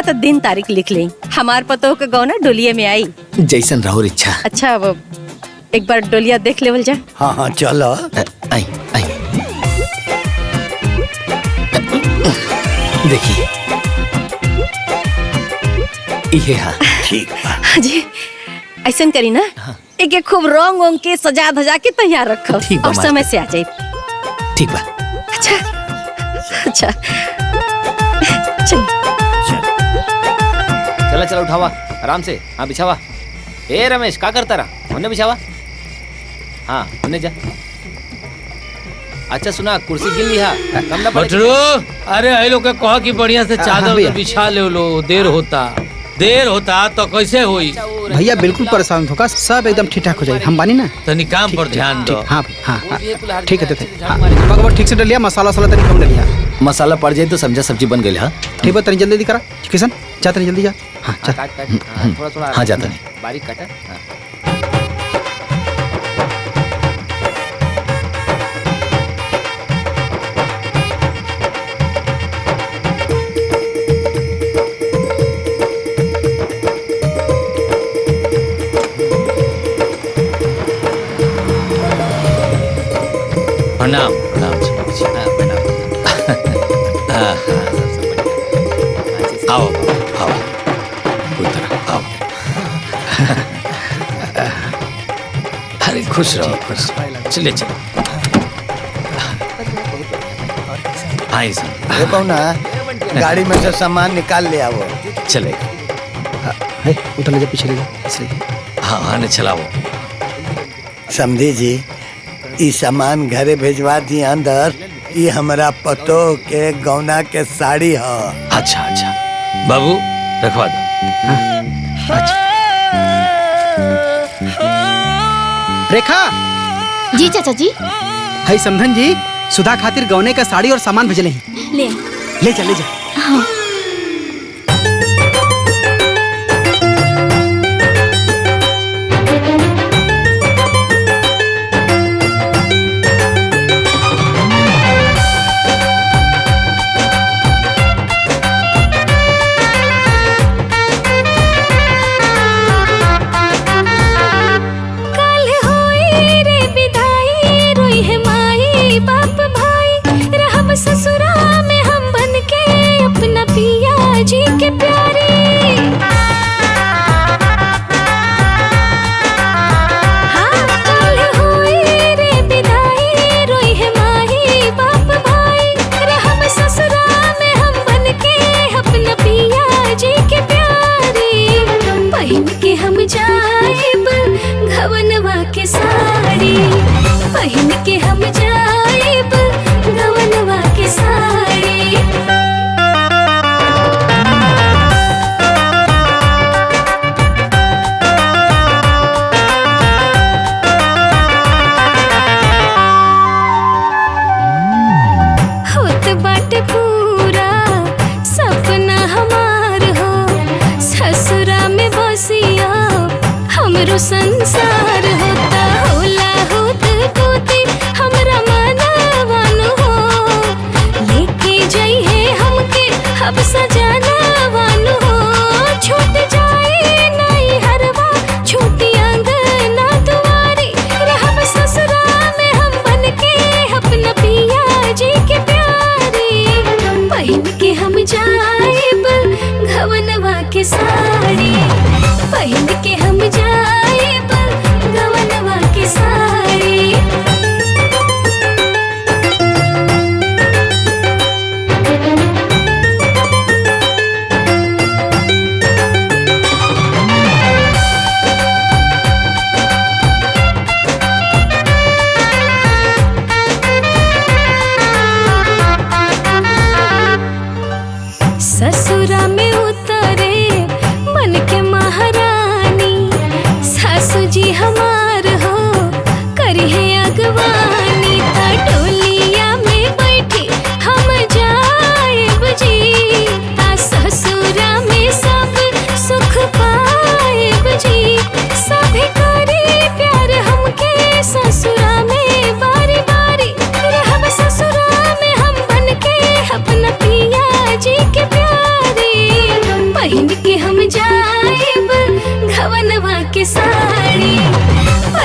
तो दिन तारीख लिख ले, हमार पतोह के गौना डोलिये में आई। जैसन राहुर इच्छा। अच्छा अब एक बार डोलिया देख लेवल जा। हाँ हाँ चलो। आई आई देखिए ये हाँ ठीक जी ऐसा करी ना। एक खूब रंग वंग के सजा धजा के तैयार रखो ठीक और समय से आ जाए। ठीक बा। अच्छा अच्छा चल चला चला उठावा आराम से। हाँ बिछावा। ए रमेश का करता रहा, उन्हें बिछावा। हाँ उन्हें जा। अच्छा सुना कुर्सी गिर ली है कम ना पड़े। बटरू अरे ये लोग का कहा कि बढ़िया से चादर बिछा ले लो, देर होता तो कैसे हुई? भैया बिल्कुल परेशान होगा, सब एकदम ठीक ठाक हो जाए। हम बानी ना तनी काम पर ध्यान दो। हाँ हाँ ठीक है भगवान ठीक से डलिया मसाला वसाला तनी कम डलिया। मसाला पड़ जाए तो समझा सब्जी बन गई। हाँ ठीक है तनी जल्दी करा किशन, जा तनी जल्दी जा। हाँ थोड़ा थोड़ा। हाँ जाता नहीं बारीक काटा। प्रणाम प्रणाम आओ आओ उधर आओ। अरे खुश रहो खुश रहो। चले चलो आई अरे पौना गाड़ी में से सामान निकाल ले आओ। चलेगा। उधर ले जा पीछे ले जा। हाँ हाँ चलाओ। समझी जी ई सामान घरे भेजवा दी अंदर। ये हमारा पतो के गौना के साड़ी है। अच्छा अच्छा बाबू रखवा दो। अच्छा रेखा जी चाचा जी। हाय समधन जी सुधा खातिर गौने का साड़ी और सामान भेजले हैं। ले जा ले जा। हाँ। ससुरा में हम बन के अपना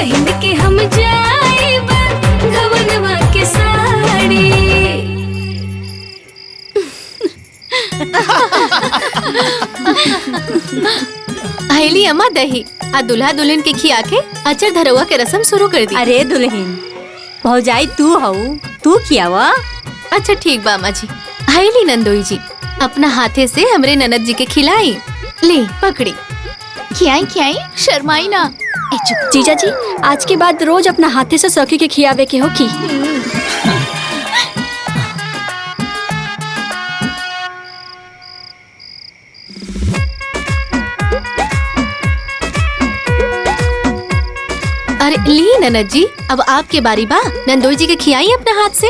पहिन के हम जाइब गवनवा के साड़ी। अहेली अम्मा दही आ दुल्हा दुल्हन के खिया के अचर धरवा के रस्म शुरू कर दी। अरे दुल्हन भौजाई तू हऊ, तू खियावा। अच्छा ठीक बा अम्मा जी। अहेली नंदोई जी अपना हाथे से हमरे ननद जी के खिलाई। ले पकड़ी। खियाई खियाई, शर्माई ना। जीजा जी आज के बाद रोज अपना हाथे से सखी के खियावे के हो की। अरे ली ननद जी अब आपके बारी बा। नंदोई जी के खियाई अपने हाथ से।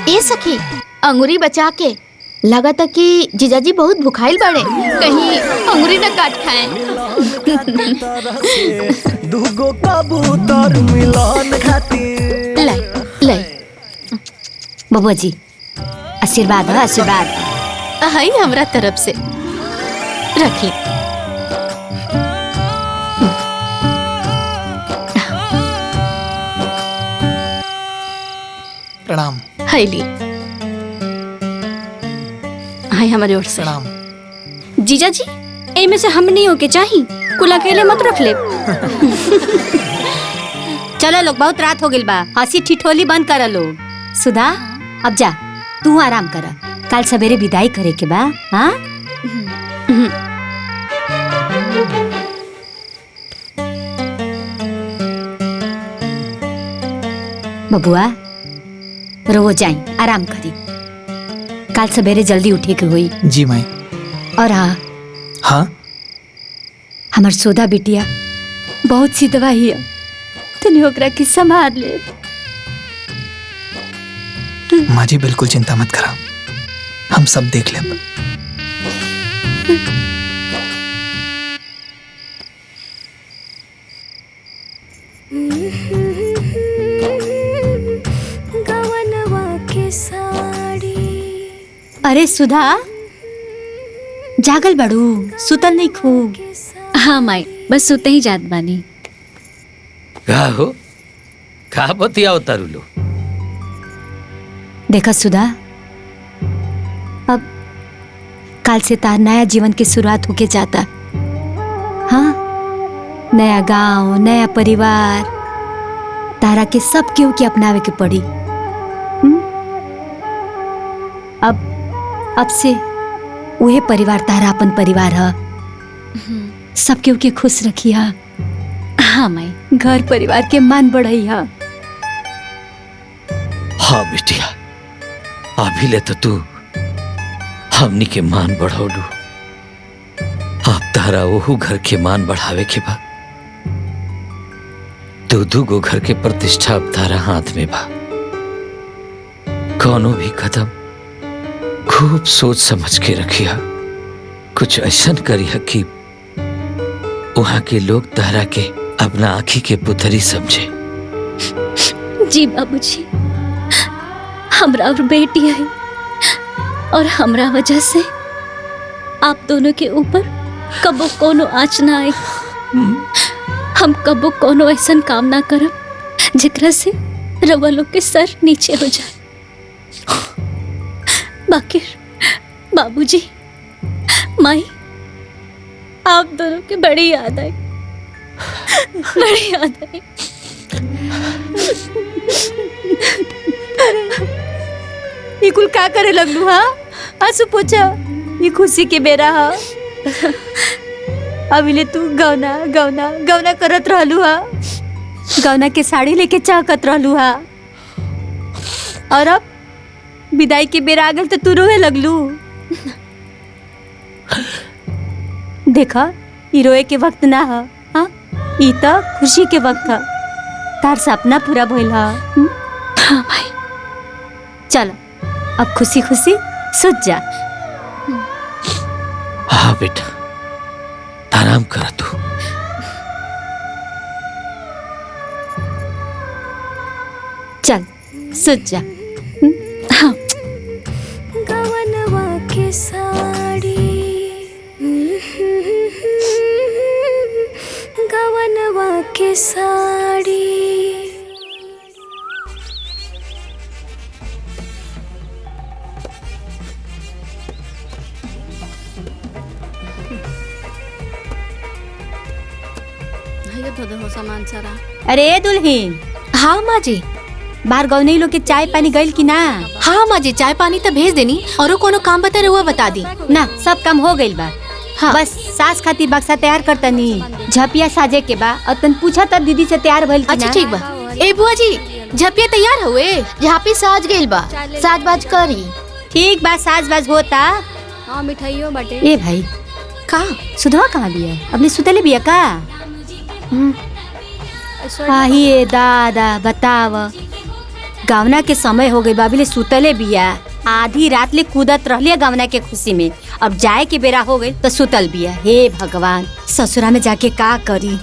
ए सखी अंगूरी बचा के, लगा था कि जीजाजी बहुत भुखाइल बड़े, कहीं अंगूरी न काट खाएं। दुगो कबूतर मिलन खातिर। लाई लाई बबुआ जी आशीर्वाद हो, आशीर्वाद। हाई हमरा तरफ से रखी। प्रणाम। हाईली हाय हमारे ओर से प्रणाम। जीजा जी ए में से हम नहीं होके चाही, कुल अकेले मत रख ले। चलो लोग बहुत रात हो गई बा, हंसी ठिठोली बंद करा लोग। सुधा अब जा तू आराम कर, कल सवेरे विदाई करे के बा। हाँ बबुआ रोवो जाई, आराम करी, कल सवेरे जल्दी उठे के हुई। जी माई। और हाँ हाँ हमार सोदा बिटिया बहुत सी दवाई है, तनी ओकरा के संभाल ले। माँ जी बिल्कुल चिंता मत करा, हम सब देख लेब। गवनवा के साड़ी। अरे सुधा जागल बड़ू, सुतल नहीं खूब। हाँ माई बस सुते ही जात बानी। का हो का बतियाओ तारुलो। देखा सुधा अब कल से तार नया जीवन की शुरुआत होके जाता। हाँ नया गांव, नया परिवार, तारा के सब केहू के अपनावे के पड़ी। अब से वही परिवार तारा अपन परिवार है। सब केहू के खुश रखिया। हाँ माई घर परिवार के मान बढ़ाइया। हाँ बिटिया अभी ले तो तू हमनी के मान बढ़ौलू, अब तारा ओहू घर के मान बढ़ावे के बा। दू गो घर के प्रतिष्ठा अब तारा हाथ में बा। कौनो भी कदम खूब सोच समझ के रखिया, कुछ ऐसा करिया कि वहां के लोग तारा के अपना आँखी के पुतरी समझे। जी बाबूजी हमरा और बेटी है, और हमरा वजह से आप दोनों के ऊपर कबो कोनो आँच ना आए। हम कबो कोनो ऐसा काम ना करब जेकरा से रवा लोग के सर नीचे हो जाए। बाकी बाबूजी माई आप दोनों के बड़ी याद आई, बड़ी याद आई। ये कुल का करे लगलू? हाँ आंसू पोछा, ये खुशी के बेरा हा। अभी तू गौना गौना गौना करत रहलू हा, गौना के साड़ी लेके चाहकत रहलू हा, और अब विदाई के बेरा आ गल तो तू रोए लगलू। देखा ई रोए के वक्त ना हा, हाँ ई तो खुशी के वक्त हा। तार सपना पूरा भइल हा। हाँ भाई चलो अब खुशी खुशी सुत जा। हाँ बेटा आराम कर तू। चल सुत जा। गवनवा के साड़ी। साड़ी। सामान सारा। अरे दुल्हीन। हाँ माँ जी। बाहर गौनई लोग के चाय पानी गइल की ना? हाँ माँ जी, चाय पानी तो भेज देनी और कोनो काम बता रहुआ बता दी ना। सब काम हो गइल बा। हाँ। बस सास खातिर बक्सा तैयार करतनी, झपिया साजे के बा। और तन पूछा तब दीदी से तैयार भइल की ना? अच्छा ठीक बा। ए बुआ जी, झपिया तैयार हुए? झापी साज गइल बा, साज बाज करी। ठीक बा, साज बाज होता। हाँ मिठाइयों बाटे। ए भाई कहाँ सुधवा कहाँ बिया? अपने सुतले बिया का? आहिए दादा बताव, गावना के समय हो गई, बाबीले सुतले बिया। आधी रात ले कूदत रहलिए गावना के खुशी में, अब जाए के बेरा हो गई तो सुतल बिया। हे भगवान, ससुरा में जाके का करी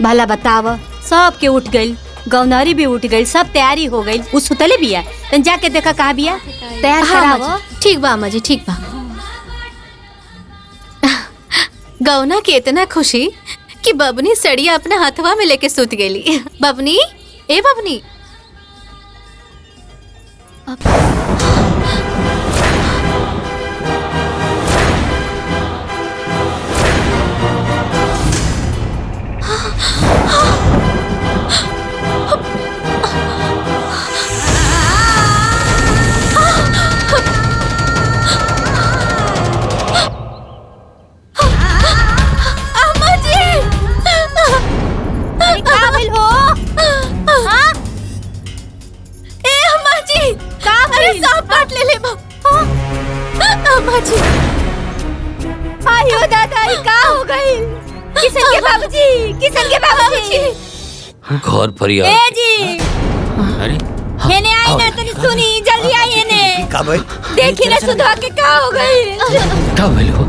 भला बताव। सब के उठ गई, गौनारी भी उठ गई, सब तैयारी हो गई, उ सुतले बिया। तन जाके देखा कहाँ बिया, तैयार करावो। ठीक बा अम्मा जी, ठीक बा। गौना के इतना खुशी कि बबनी सड़िया अपने हाथवा में लेके सुत गेली। बबनी, ए बबनी। आयो दादा, का हो गई? किशन के बाबूजी, किशन के बाबूजी। घर पर ए जी, अरे हेने आई ना, तनी सुनी, जल्दी आई हेने। का भाई? देखी ना सुधा के का हो गई? का भइल हो?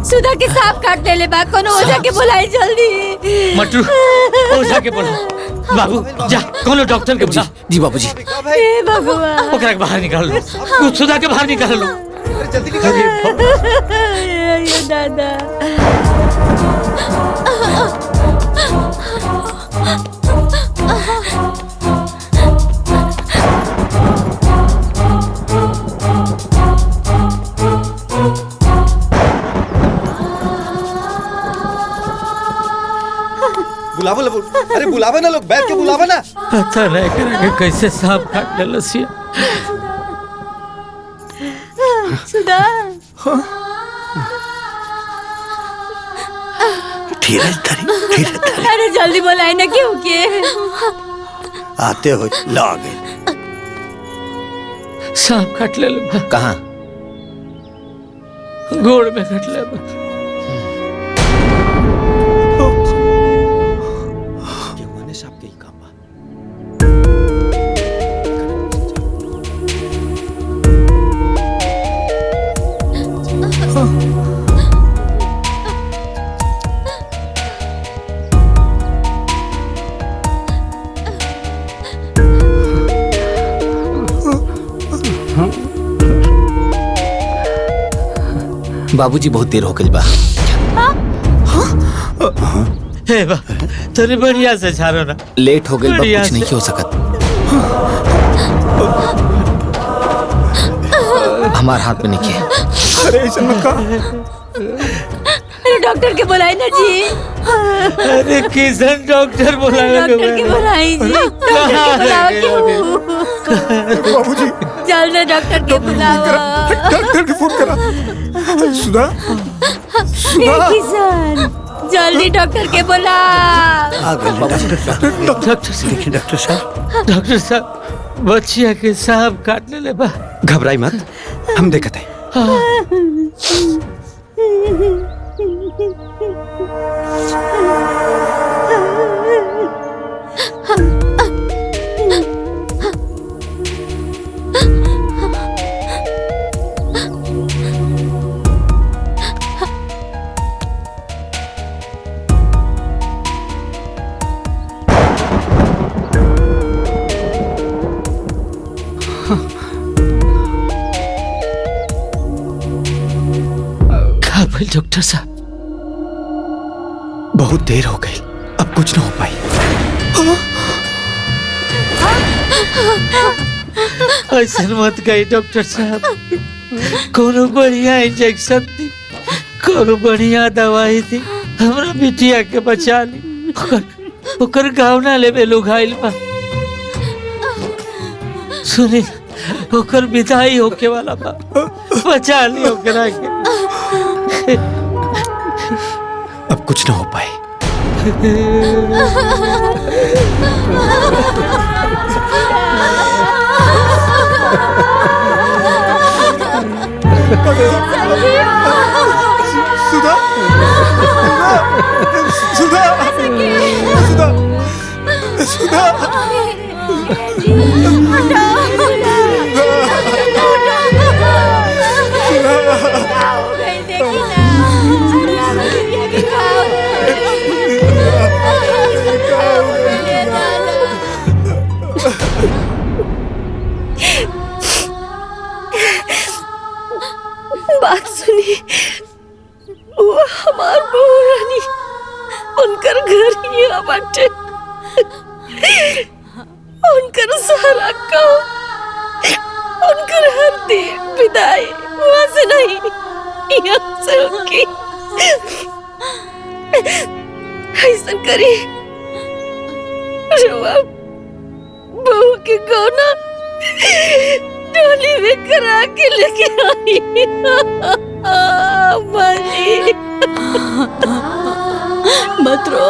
सुधा के सांप काट देले बा, कोनो ओझा के बुलाई जल्दी। मटरू, ओझा के बोला। बाबू जा, कोनो डॉक्टर के बुला। जी बाबूजी। हे भगवान, ओकरा के बाहर निकाल लो, तू सुधा के बाहर निकाल लो। जल्दी ये दादा। बुलावा लो, अरे बुलावा ना, लोग बैठ के बुलावा ना। पता नहीं करेंगे कैसे सांप काट ले लसिया। सुधा, धीरज धरी, धीरज धरी। अरे जल्दी बुलाई ना, क्यों के? आते हो ला गए। सांप काट ले बा। कहाँ? गोड़ में काट ले बा। बाबूजी बहुत देर हो गई बा। हे बा, तोरी बढ़िया से झारो ना। लेट हो गई बा, कुछ नहीं हो सकत। हमार हाथ में नहीं है। अरे ऐसा मत कर। अरे डॉक्टर के बुलाई ना जी। अरे किशन डॉक्टर बुलाएगा। डॉक्टर के बुलाई जी, डॉक्टर के बुलाओ क्यों? बाबूजी जल्दी डॉक्टर के बुलाओ। डॉक्टर के फोन करा। सुधा, सुधा। किशन, जल्दी डॉक्टर के बुला। डॉक्टर साहब, डॉक्टर साहब, डॉक्टर साहब, बच्चिया के सांप काट ले बा। घबराई मत, हम देखते हैं। डॉक्टर साहब, बहुत देर हो गई। अब कुछ ना हो पाई। ऐसा मत कही डॉक्टर साहब, कोनो बढ़िया इंजेक्शन दी, कोनो बढ़िया दवाई दी, हमरा बिटिया के बचा ली। ओकर गाँव ना लेवे लोग आइल बा। सुनी, ओकर विदाई होके वाला बा, बचा ली ओकरा के। अब कुछ ना हो पाए। सुधा, सुधा, सुधा, सुधा, बात सुनी, वो हमार बहू रानी, उनकर घर ही बाटे, उनकर सारा काम, उनकर हर विदाई वहाँ से नहीं, यहाँ से होगी। ऐसा करी, बहू के गौना डोली में करा के लेके आई। माली मत रो।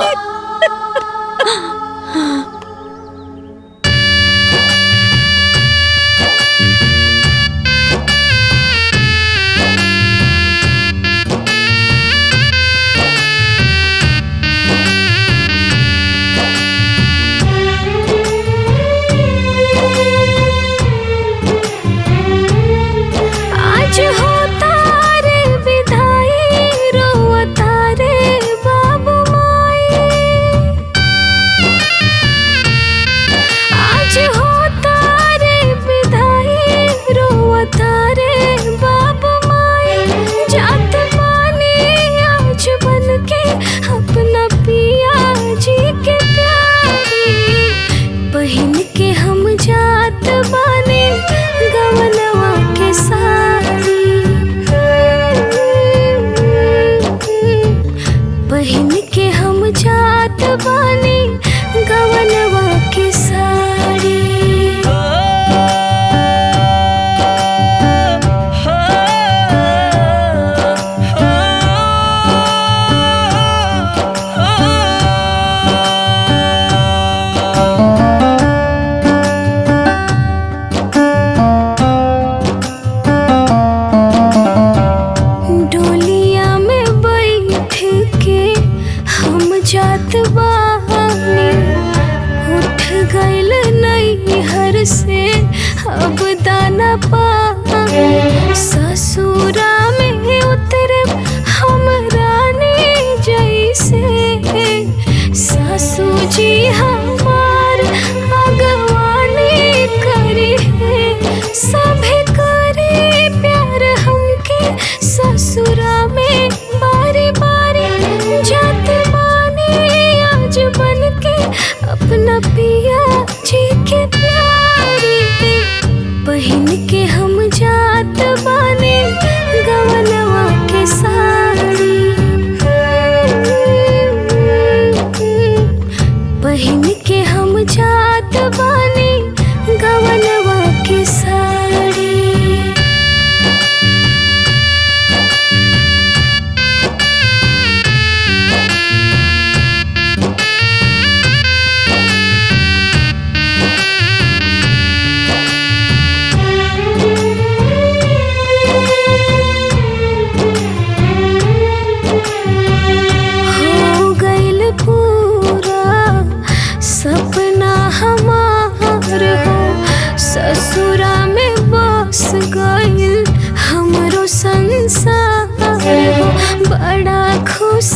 बड़ा खुश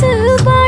बा